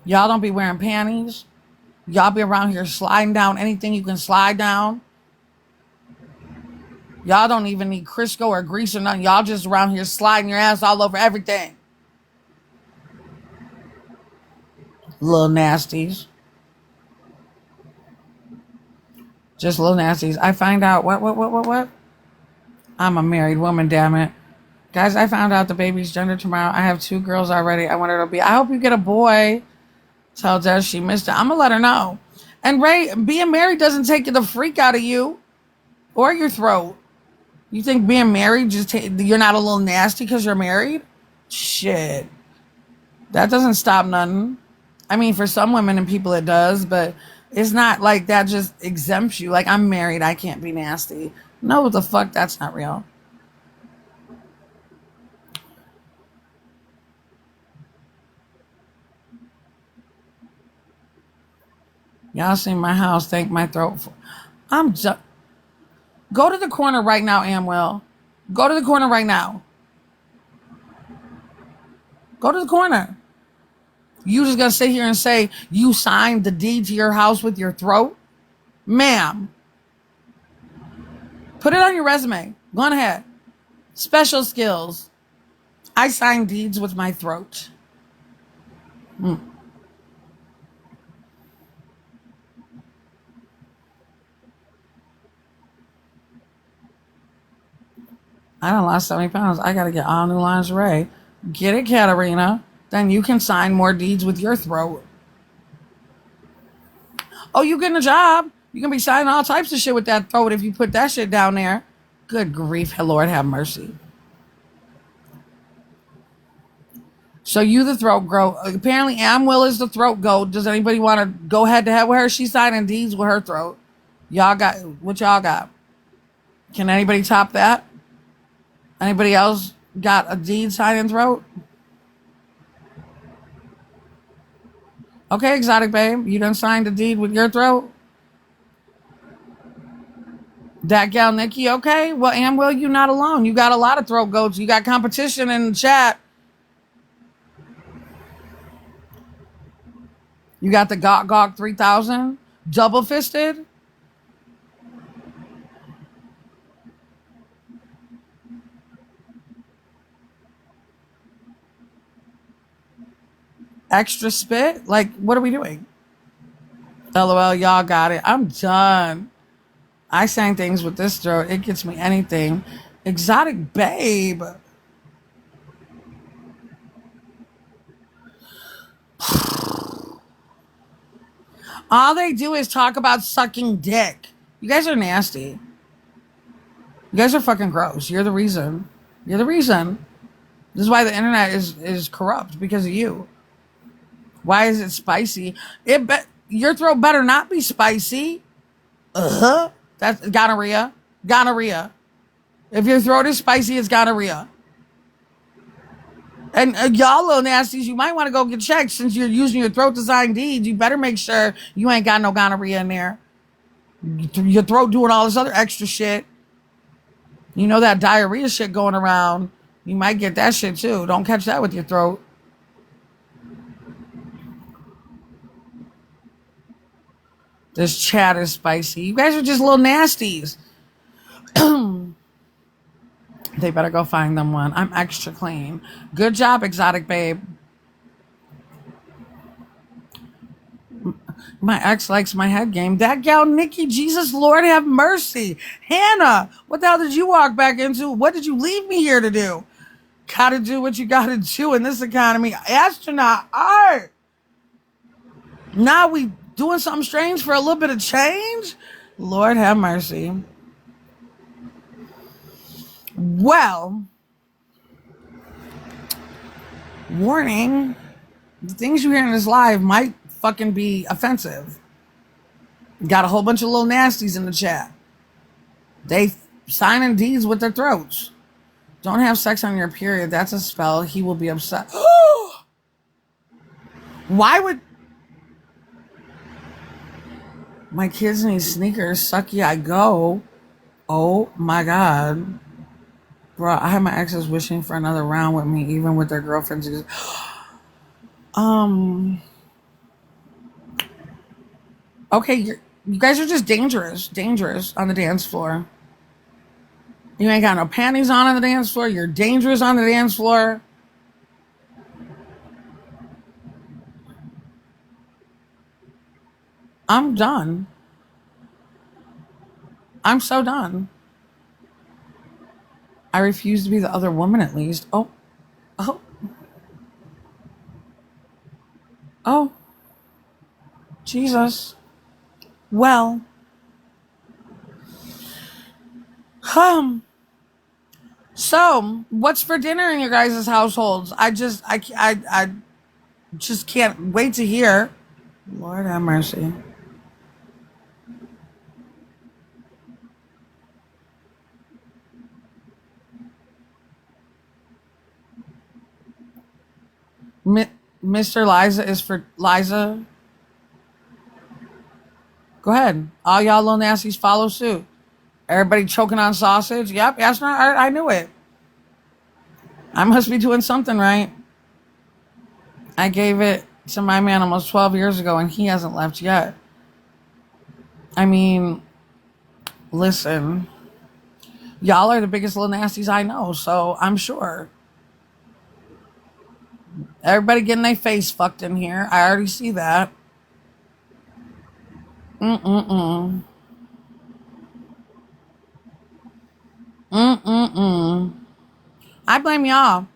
Y'all don't be wearing panties. Y'all be around here sliding down anything you can slide down. Y'all don't even need Crisco or grease or nothing. Y'all just around here sliding your ass all over everything. Little nasties. Just little nasties. I find out what? I'm a married woman, damn it. Guys, I found out the baby's gender tomorrow. I have 2 girls already. I want her to be. I hope you get a boy. Tell Des she missed it. I'm gonna let her know. And Ray, being married doesn't take the freak out of you or your throat. You think being married you're not a little nasty because you're married? Shit. That doesn't stop nothing. I mean, for some women and people it does, but it's not like that just exempts you. Like, I'm married, I can't be nasty. No, what the fuck? That's not real. Y'all seen my house, thank my throat for. Go to the corner right now, Amwell. Go to the corner right now. Go to the corner. You just gonna sit here and say you signed the deed to your house with your throat? Ma'am. Put it on your resume. Go on ahead. Special skills. I sign deeds with my throat. I done lost 70 pounds. I gotta get all new lingerie. Get it, Katarina. Then you can sign more deeds with your throat. Oh, you getting a job. You can be signing all types of shit with that throat if you put that shit down there. Good grief, Lord have mercy. So you the throat goat. Apparently Amwell is the throat goat. Does anybody want to go head to head with her? She's signing deeds with her throat. Y'all got what y'all got? Can anybody top that? Anybody else got a deed signing throat? Okay, exotic babe. You done signed a deed with your throat? That gal Nikki, okay. Well, Amwell, you not alone. You got a lot of throat goats. You got competition in the chat. You got the Gawk 3000, double fisted. Extra spit. Like, what are we doing? LOL, y'all got it. I'm done. I sang things with this throat. It gets me anything. Exotic babe. All they do is talk about sucking dick. You guys are nasty. You guys are fucking gross. You're the reason. You're the reason. This is why the internet is corrupt, because of you. Why is it spicy? Your throat better not be spicy. That's gonorrhea. Gonorrhea. If your throat is spicy, it's gonorrhea. And y'all little nasties, you might want to go get checked since you're using your throat to sign deeds. You better make sure you ain't got no gonorrhea in there. Your throat doing all this other extra shit. You know that diarrhea shit going around. You might get that shit too. Don't catch that with your throat. This chat is spicy. You guys are just little nasties. They better go find them one. I'm extra clean. Good job, exotic babe. My ex likes my head game. That gal, Nikki, Jesus, Lord have mercy. Hannah, what the hell did you walk back into? What did you leave me here to do? Gotta do what you gotta do in this economy. Astronaut art. Now we doing something strange for a little bit of change? Lord have mercy. Well, warning, the things you hear in this live might fucking be offensive. Got a whole bunch of little nasties in the chat. They signing deeds with their throats. Don't have sex on your period. That's a spell. He will be upset. Why would... My kids need sneakers. Sucky I go. Oh my God. Bro, I have my exes wishing for another round with me, even with their girlfriends. Okay, you guys are just dangerous on the dance floor. You ain't got no panties on the dance floor. You're dangerous on the dance floor. I'm done. I'm so done. I refuse to be the other woman at least. Oh. Jesus. Well. So, what's for dinner in your guys' households? I just can't wait to hear. Lord have mercy. Mr. Liza is for Liza. Go ahead. All y'all little nasties follow suit. Everybody choking on sausage. Yep, that's not art. I knew it. I must be doing something right. I gave it to my man almost 12 years ago and he hasn't left yet. I mean, listen. Y'all are the biggest little nasties I know, so I'm sure. Everybody getting their face fucked in here. I already see that. Mm-mm-mm. Mm-mm-mm. I blame y'all.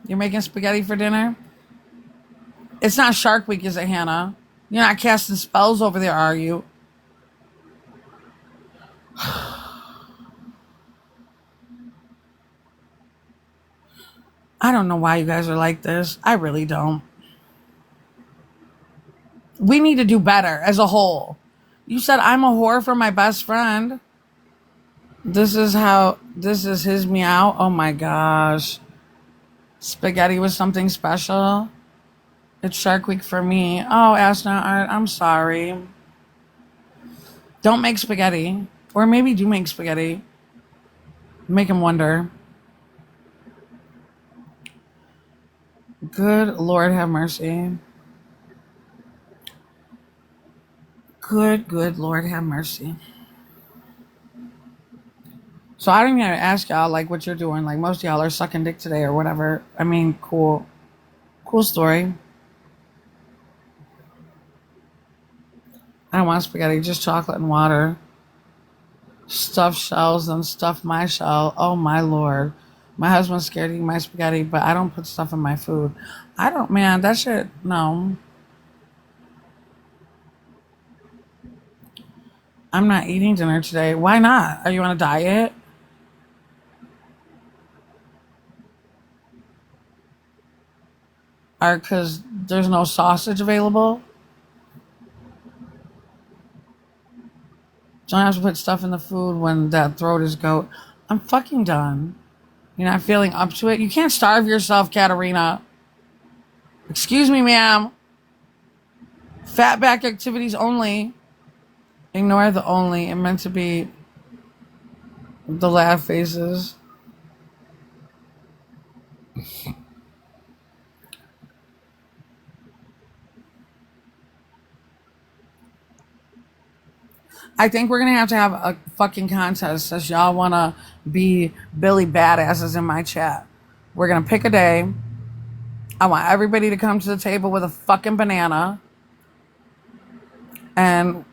You're making spaghetti for dinner? It's not Shark Week, is it, Hannah? You're not casting spells over there, are you? I don't know why you guys are like this. I really don't. We need to do better as a whole. You said I'm a whore for my best friend. This is his meow. Oh my gosh. Spaghetti was something special. It's Shark Week for me. Oh, Astronaut Art, I'm sorry. Don't make spaghetti. Or maybe do make spaghetti. Make him wonder. Good Lord have mercy. Good Lord have mercy. So I don't even ask y'all like what you're doing. Like most of y'all are sucking dick today or whatever. I mean, cool story. I don't want spaghetti, just chocolate and water. Stuffed shells and stuff my shell. Oh my Lord. My husband's scared to eat my spaghetti, but I don't put stuff in my food. Man, that shit, no. I'm not eating dinner today. Why not? Are you on a diet? Or because there's no sausage available? Don't have to put stuff in the food when that throat is goat. I'm fucking done. You're not feeling up to it? You can't starve yourself, Katarina. Excuse me, ma'am. Fat back activities only. Ignore the only. It meant to be the laugh faces. I think we're going to have a fucking contest since y'all want to be Billy badasses in my chat. We're going to pick a day. I want everybody to come to the table with a fucking banana and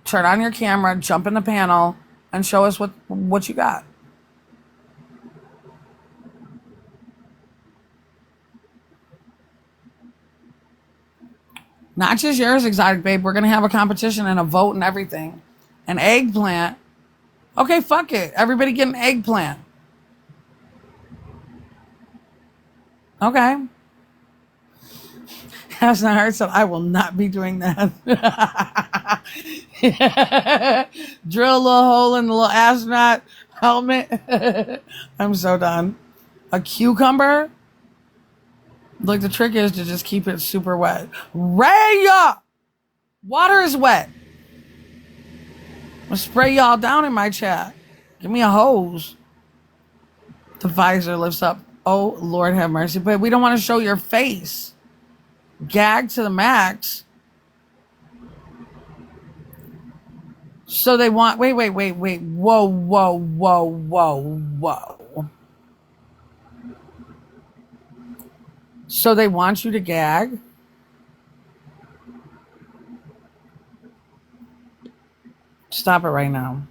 turn on your camera, jump in the panel, and show us what you got. Not just yours, Exotic Babe. We're going to have a competition and a vote and everything. An eggplant. Okay, fuck it. Everybody get an eggplant. Okay. That's not hard, so I will not be doing that. Drill a little hole in the little astronaut helmet. I'm so done. A cucumber? Look, the trick is to just keep it super wet. Raya! Water is wet. I'll spray y'all down in my chat. Give me a hose. The visor lifts up. Oh, Lord have mercy. But we don't want to show your face. Gag to the max. So they want, wait. Whoa. So they want you to gag? Stop it right now.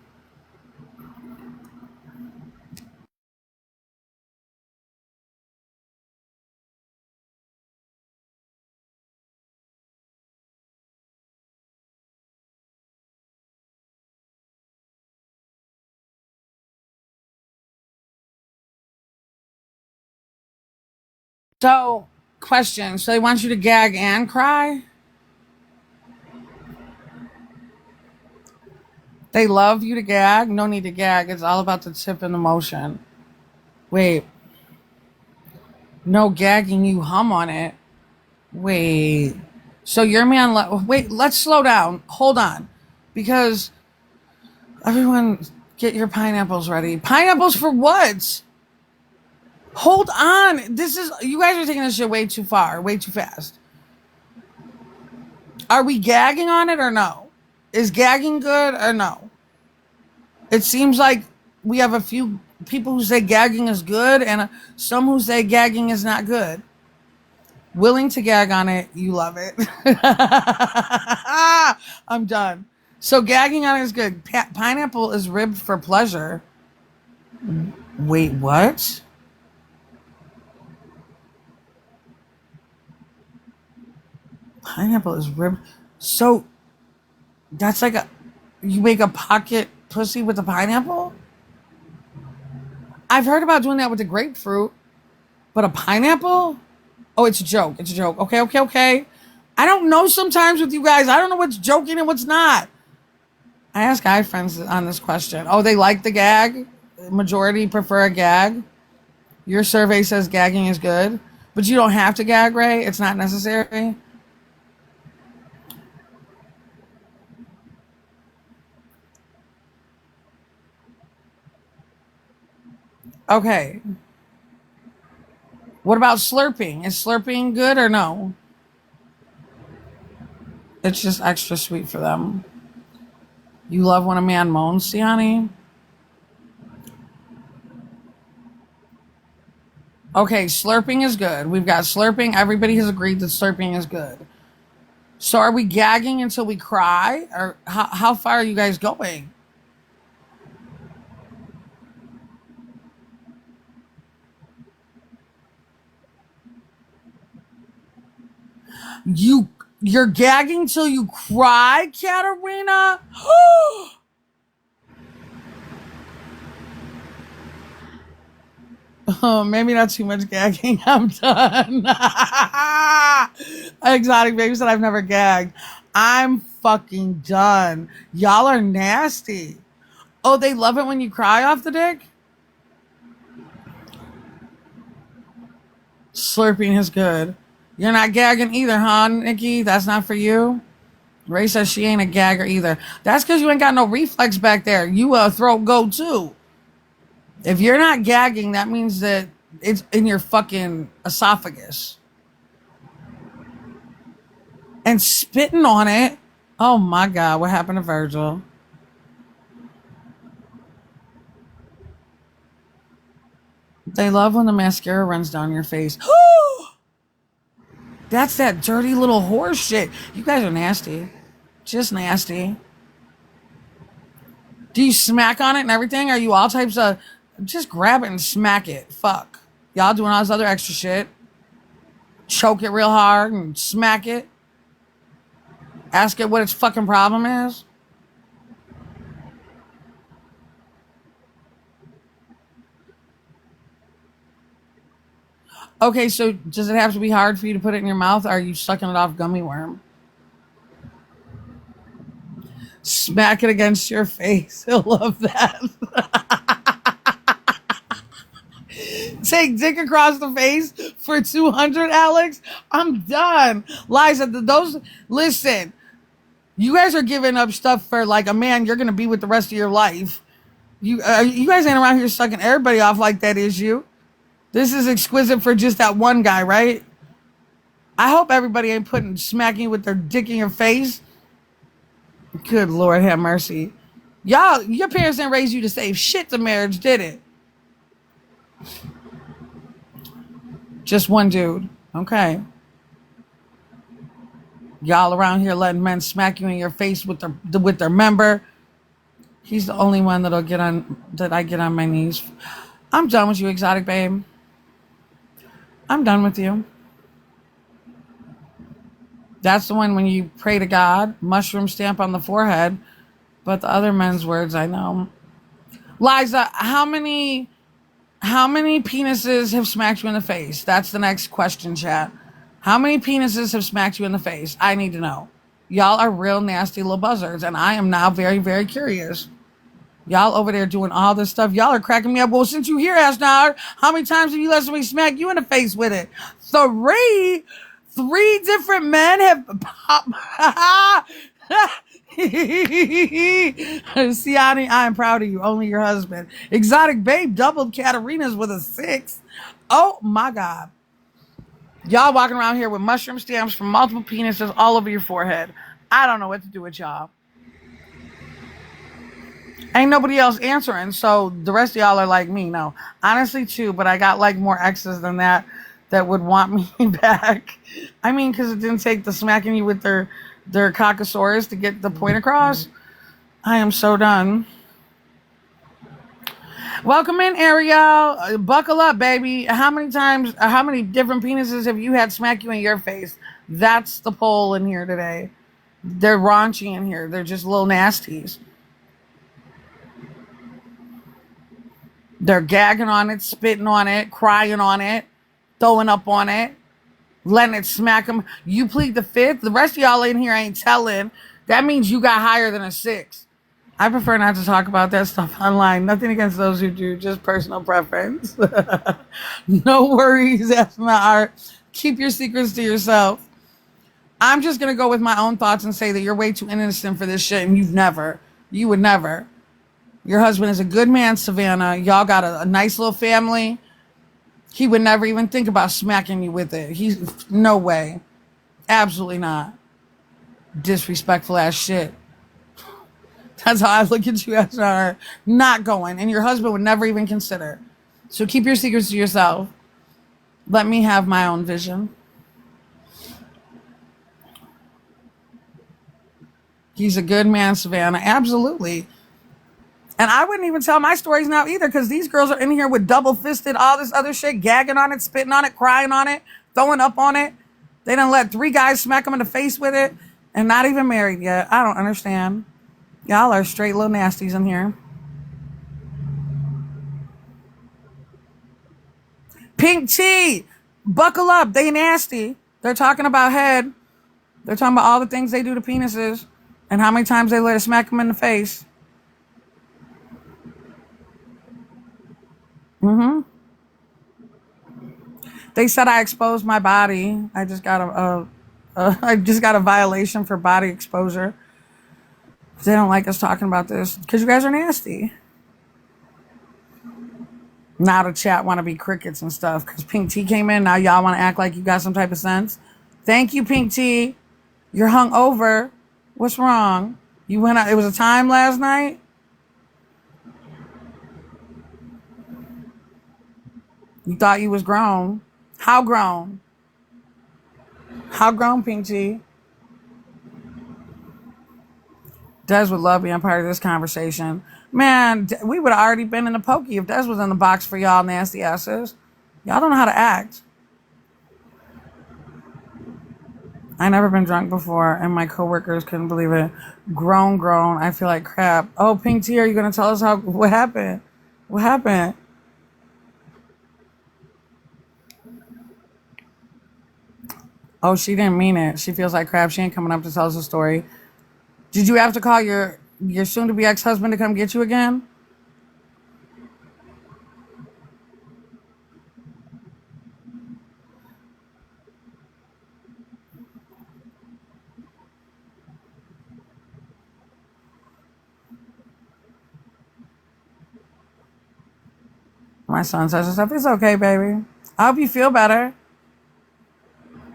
So, question. So they want you to gag and cry? They love you to gag? No need to gag. It's all about the tip and the motion. Wait. No gagging, you hum on it. Wait. So your man, wait, let's slow down. Hold on. Because everyone, get your pineapples ready. Pineapples for what? Hold on. You guys are taking this shit way too far, way too fast. Are we gagging on it or no? Is gagging good or no? It seems like we have a few people who say gagging is good and some who say gagging is not good. Willing to gag on it, you love it. I'm done. So gagging on it is good. Pineapple is ribbed for pleasure. Wait, what? Pineapple is ribbed. So that's like you make a pocket pussy with a pineapple? I've heard about doing that with the grapefruit, but a pineapple? Oh, it's a joke. It's a joke. Okay. I don't know sometimes with you guys. I don't know what's joking and what's not. I ask guy friends on this question. Oh, they like the gag? Majority prefer a gag? Your survey says gagging is good, but you don't have to gag, Ray. It's not necessary. Okay. What about slurping? Is slurping good or no? It's just extra sweet for them. You love when a man moans, Siani? Okay, slurping is good. We've got slurping. Everybody has agreed that slurping is good. So are we gagging until we cry? Or how far are you guys going? You're gagging till you cry, Katarina? Oh, maybe not too much gagging. I'm done. Exotic baby said I've never gagged. I'm fucking done. Y'all are nasty. Oh, they love it when you cry off the dick? Slurping is good. You're not gagging either, huh, Nikki? That's not for you? Ray says she ain't a gagger either. That's because you ain't got no reflex back there. You a throat go too. If you're not gagging, that means that it's in your fucking esophagus. And spitting on it. Oh my God, what happened to Virgil? They love when the mascara runs down your face. That's that dirty little horse shit. You guys are nasty. Just nasty. Do you smack on it and everything? Are you all types of... Just grab it and smack it. Fuck. Y'all doing all this other extra shit. Choke it real hard and smack it. Ask it what its fucking problem is. Okay, so does it have to be hard for you to put it in your mouth? Or are you sucking it off gummy worm? Smack it against your face. He'll love that. Take dick across the face for 200, Alex? I'm done. Liza, listen, you guys are giving up stuff for like a man you're going to be with the rest of your life. You guys ain't around here sucking everybody off like that, is you? This is exquisite for just that one guy, right? I hope everybody ain't smacking you with their dick in your face. Good Lord, have mercy. Y'all, your parents didn't raise you to save shit to marriage, did it? Just one dude. Okay. Y'all around here letting men smack you in your face with their member. He's the only one that I get on my knees. I'm done with you, exotic babe. I'm done with you. That's the one when you pray to God, mushroom stamp on the forehead. But the other men's words, I know. Liza, how many penises have smacked you in the face? That's the next question, chat. How many penises have smacked you in the face? I need to know. Y'all are real nasty little buzzards, and I am now very, very curious. Y'all over there doing all this stuff. Y'all are cracking me up. Well, since you here, Ashnard, how many times have you let somebody smack you in the face with it? Three different men have popped. Siani, I am proud of you. Only your husband. Exotic babe doubled Katarina's with a 6. Oh my God. Y'all walking around here with mushroom stamps from multiple penises all over your forehead. I don't know what to do with y'all. Ain't nobody else answering, so the rest of y'all are like me. No, honestly, too, but I got like more exes than that would want me back. I mean, because it didn't take the smacking you with their cockosaurus to get the point across. I am so done. Welcome in, Ariel. Buckle up, baby. How many different penises have you had smack you in your face? That's the poll in here today. They're raunchy in here. They're just little nasties. They're gagging on it, spitting on it, crying on it, throwing up on it, letting it smack them. You plead the 5th. The rest of y'all in here ain't telling. That means you got higher than a 6. I prefer not to talk about that stuff online. Nothing against those who do, just personal preference. No worries, that's not art. Keep your secrets to yourself. I'm just going to go with my own thoughts and say that you're way too innocent for this shit, and you would never. Your husband is a good man, Savannah. Y'all got a nice little family. He would never even think about smacking you with it. No way. Absolutely not. Disrespectful ass shit. That's how I look at you as not going. And your husband would never even consider. So keep your secrets to yourself. Let me have my own vision. He's a good man, Savannah. Absolutely. And I wouldn't even tell my stories now either, because these girls are in here with double-fisted, all this other shit, gagging on it, spitting on it, crying on it, throwing up on it. They done let 3 guys smack them in the face with it and not even married yet. I don't understand. Y'all are straight little nasties in here. Pink tea, buckle up. They nasty. They're talking about head. They're talking about all the things they do to penises and how many times they let it smack them in the face. They said I exposed my body. I just got a violation for body exposure. They don't like us talking about this because you guys are nasty. Now the chat want to be crickets and stuff because Pink Tea came in. Now y'all want to act like you got some type of sense. Thank you, Pink Tea. You're hung over. What's wrong? You went out. It was a time last night. You thought you was grown. How grown? How grown, Pink Tea? Des would love being part of this conversation. Man, we would have already been in the pokey if Des was in the box for y'all nasty asses. Y'all don't know how to act. I never been drunk before, and my coworkers couldn't believe it. Grown. I feel like crap. Oh, Pink Tea, are you going to tell us what happened? What happened? Oh, she didn't mean it. She feels like crap. She ain't coming up to tell us a story. Did you have to call your soon-to-be ex-husband to come get you again? My son says and stuff. It's okay, baby. I hope you feel better.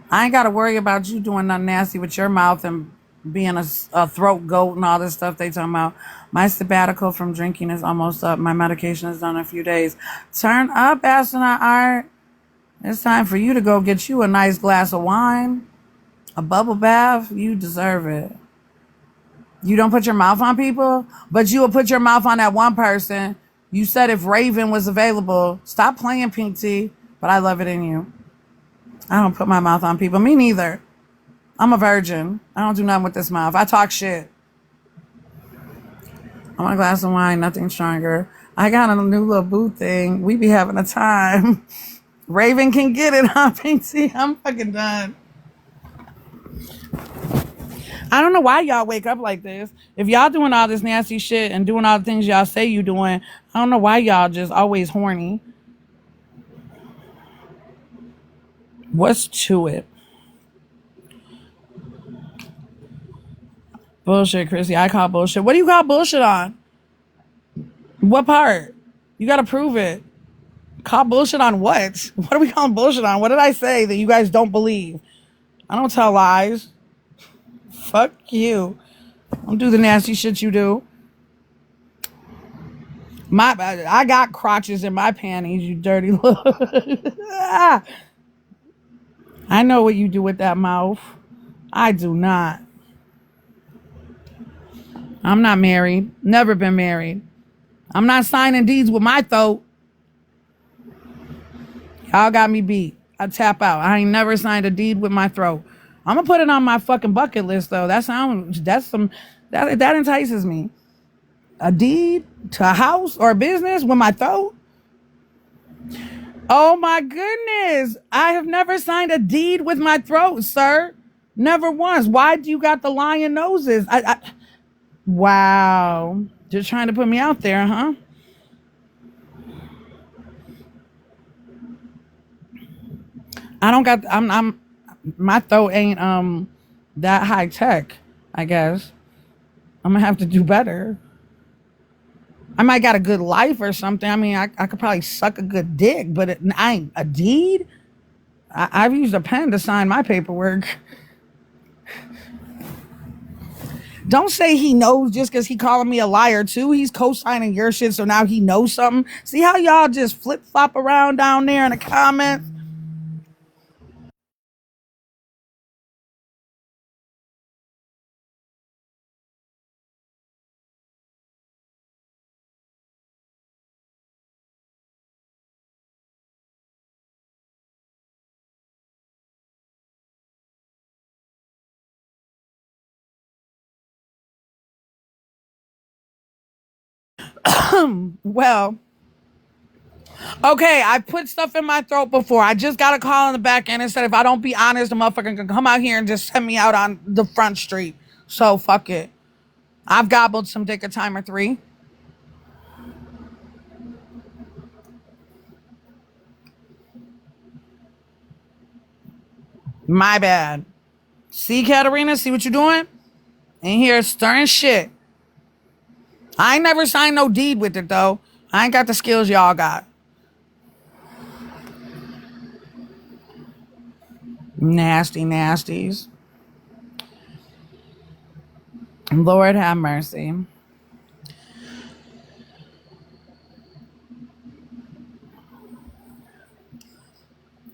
I ain't got to worry about you doing nothing nasty with your mouth and being a throat goat and all this stuff they talking about. My sabbatical from drinking is almost up. My medication is done in a few days. Turn up, astronaut art. It's time for you to go get you a nice glass of wine, a bubble bath. You deserve it. You don't put your mouth on people, but you will put your mouth on that one person. You said if Raven was available. Stop playing, Pink Tea, but I love it in you. I don't put my mouth on people. Me neither. I'm a virgin. I don't do nothing with this mouth. I talk shit. I want a glass of wine, nothing stronger. I got a new little boo thing. We be having a time. Raven can get it, huh, Pink Tea? I'm fucking done. I don't know why y'all wake up like this. If y'all doing all this nasty shit and doing all the things y'all say you doing, I don't know why y'all just always horny. What's to it? Bullshit, Chrissy. I call bullshit. What do you call bullshit on? What part? You gotta prove it. Call bullshit on what? What are we calling bullshit on? What did I say that you guys don't believe? I don't tell lies. Fuck you. Don't do the nasty shit you do. I got crotches in my panties, you dirty little. I know what you do with that mouth. I do not. I'm not married. Never been married. I'm not signing deeds with my throat. Y'all got me beat. I tap out. I ain't never signed a deed with my throat. I'm gonna put it on my fucking bucket list though. That entices me. A deed to a house or a business with my throat? Oh my goodness. I have never signed a deed with my throat, sir. Never once. Why do you got the lion noses? Wow. Just trying to put me out there, huh? I'm my throat ain't that high tech, I guess. I'm gonna have to do better. I might got a good life or something. I mean, I could probably suck a good dick, but I ain't a deed. I've used a pen to sign my paperwork. Don't say he knows just because he calling me a liar too. He's co-signing your shit, so now he knows something. See how y'all just flip-flop around down there in the comments? Well, okay, I put stuff in my throat before. I just got a call in the back end and said if I don't be honest, the motherfucker can come out here and just send me out on the front street. So fuck it. I've gobbled some dick a time or three. My bad. See, Katarina, see what you doing? In here stirring shit. I ain't never signed no deed with it though. I ain't got the skills y'all got. Nasty nasties. Lord have mercy.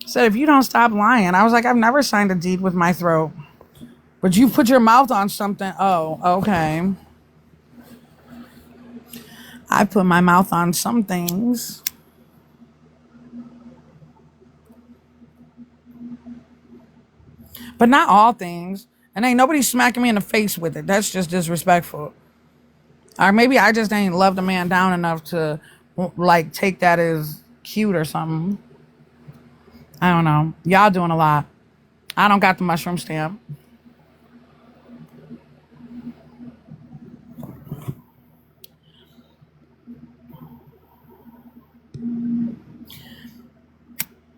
Said if you don't stop lying. I was like, I've never signed a deed with my throat. But you put your mouth on something. Oh, okay. I put my mouth on some things. But not all things. And ain't nobody smacking me in the face with it. That's just disrespectful. Or maybe I just ain't loved a man down enough to like take that as cute or something. I don't know. Y'all doing a lot. I don't got the mushroom stamp.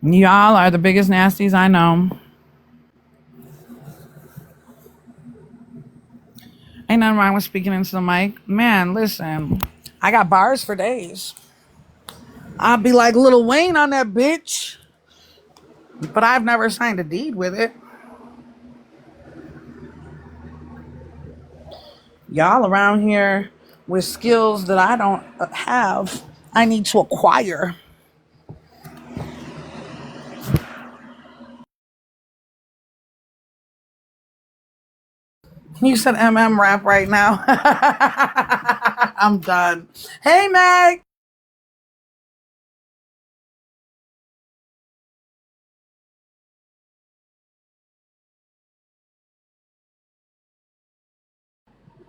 Y'all are the biggest nasties I know. Ain't nothing wrong with speaking into the mic. Man, listen. I got bars for days. I'll be like Lil Wayne on that bitch. But I've never signed a deed with it. Y'all around here with skills that I don't have, I need to acquire. You said rap right now. I'm done. Hey, Meg.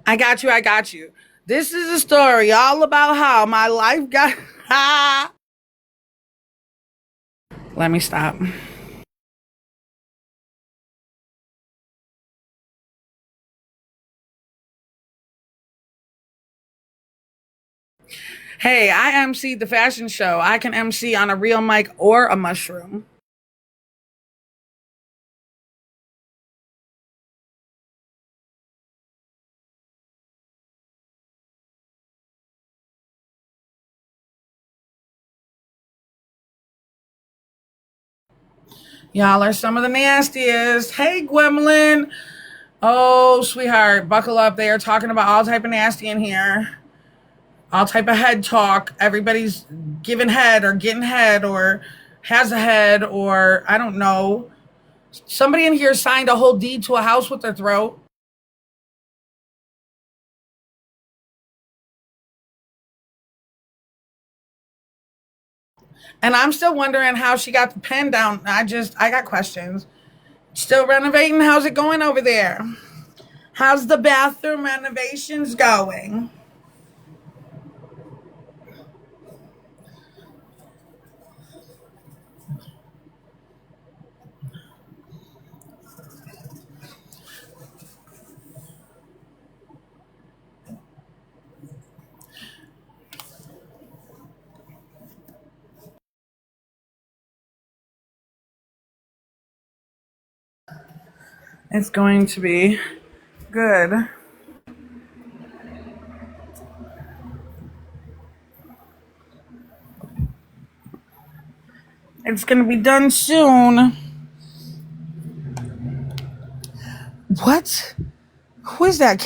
I got you. I got you. This is a story all about how my life got. Let me stop. Hey, I MC the fashion show. I can MC on a real mic or a mushroom. Y'all are some of the nastiest. Hey, Gwemlin. Oh, sweetheart, buckle up. They are talking about all type of nasty in here. All type of head talk. Everybody's giving head or getting head or has a head or I don't know. Somebody in here signed a whole deed to a house with their throat. And I'm still wondering how she got the pen down. I got questions. Still renovating. How's it going over there? How's the bathroom renovations going? It's going to be good. It's going to be done soon. What? Who is that?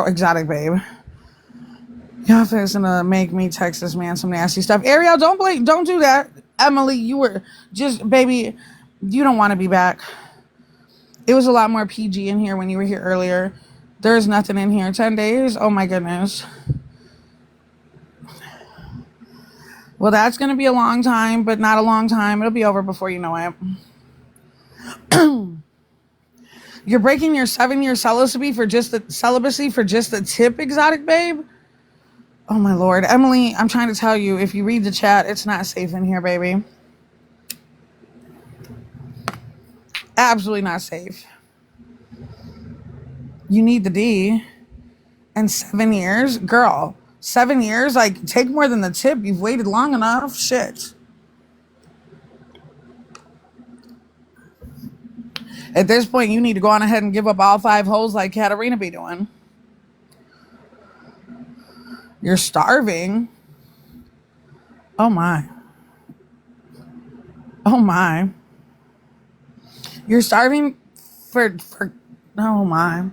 Exotic babe. Y'all is gonna make me text this man some nasty stuff. Ariel, don't do that. Emily, you were just, baby, you don't want to be back. It was a lot more PG in here when you were here earlier. There's nothing in here. 10 days? Oh my goodness. Well, that's going to be a long time, but not a long time. It'll be over before you know it. You're breaking your 7-year celibacy for just the tip, exotic babe? Oh my Lord. Emily, I'm trying to tell you, if you read the chat, it's not safe in here, baby. Absolutely not safe. You need the D. And 7 years? Girl, 7 years? Like, take more than the tip. You've waited long enough. Shit. At this point, you need to go on ahead and give up all 5 holes like Katarina be doing. You're starving. Oh my. Oh my. You're starving for oh my.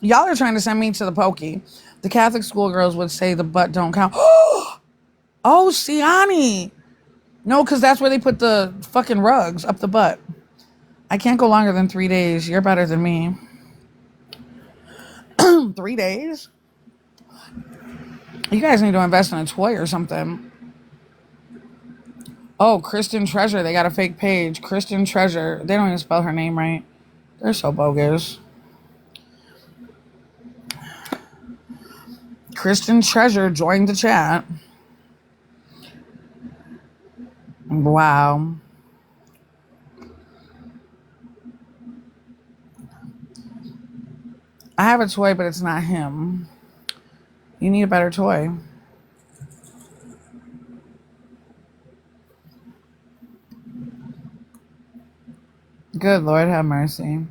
Y'all are trying to send me to the pokey. The Catholic schoolgirls would say the butt don't count. Oh, Siani. No, because that's where they put the fucking rugs up the butt. I can't go longer than 3 days. You're better than me. 3 days? You guys need to invest in a toy or something. Oh, Kristen Treasure. They got a fake page. Kristen Treasure. They don't even spell her name right. They're so bogus. Kristen Treasure joined the chat. Wow. I have a toy, but it's not him. You need a better toy. Good Lord have mercy.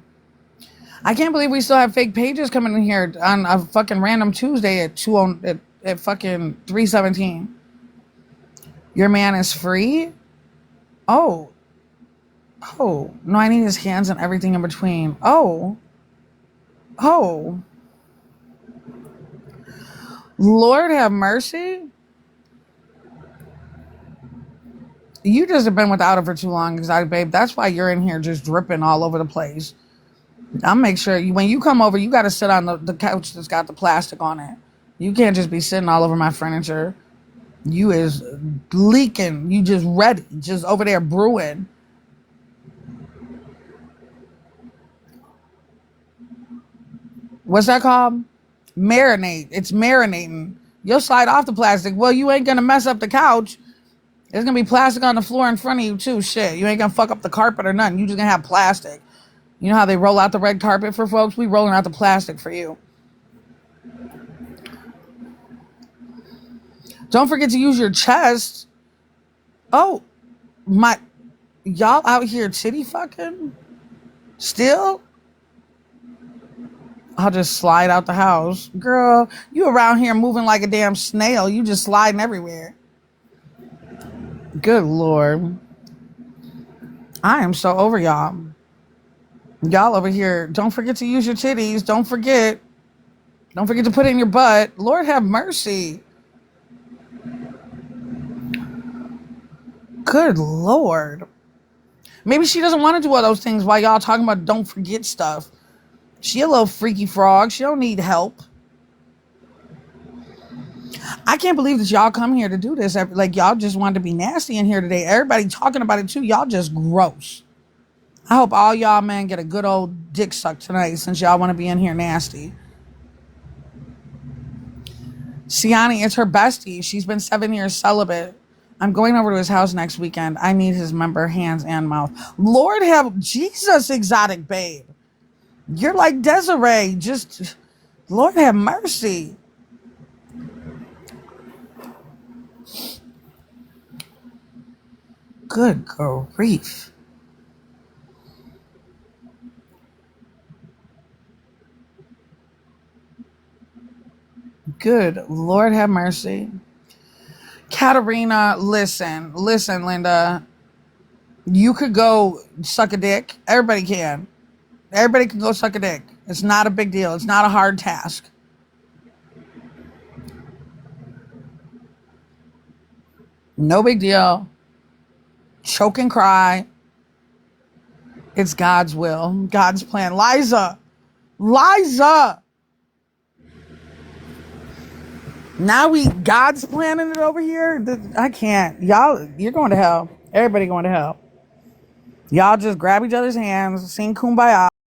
I can't believe we still have fake pages coming in here on a fucking random Tuesday at fucking 3:17. Your man is free? Oh. Oh. No, I need his hands and everything in between. Oh. Oh. Lord have mercy. You just have been without it for too long, exotic babe. That's why you're in here just dripping all over the place. I'll make sure when you come over, you got to sit on the couch that's got the plastic on it. You can't just be sitting all over my furniture. You is leaking. You just ready, just over there brewing. What's that called? Marinate. It's marinating. You'll slide off the plastic. Well, you ain't gonna mess up the couch. There's gonna be plastic on the floor in front of you too. Shit, you ain't gonna fuck up the carpet or nothing. You just gonna have plastic. You know how they roll out the red carpet for folks? We rolling out the plastic for you. Don't forget to use your chest. Oh, my. Y'all out here titty fucking? Still? I'll just slide out the house. Girl, you around here moving like a damn snail. You just sliding everywhere. Good Lord. I am so over y'all. Y'all over here. Don't forget to use your titties. Don't forget. Don't forget to put it in your butt. Lord have mercy. Good Lord. Maybe she doesn't want to do all those things while y'all talking about don't forget stuff. She a little freaky frog. She don't need help. I can't believe that y'all come here to do this. Like, y'all just wanted to be nasty in here today. Everybody talking about it too. Y'all just gross. I hope all y'all men get a good old dick suck tonight since y'all want to be in here nasty. Siani, it's her bestie. She's been 7 years celibate. I'm going over to his house next weekend. I need his member, hands and mouth. Lord have Jesus, exotic babe. You're like Desiree. Just, Lord have mercy. Good grief. Good Lord have mercy. Katarina, listen, Linda. You could go suck a dick. Everybody can. Everybody can go suck a dick. It's not a big deal. It's not a hard task. No big deal. Choke and cry. It's God's will, God's plan. Liza. Now God's planning it over here. I can't. Y'all, you're going to hell. Everybody going to hell. Y'all just grab each other's hands, sing Kumbaya.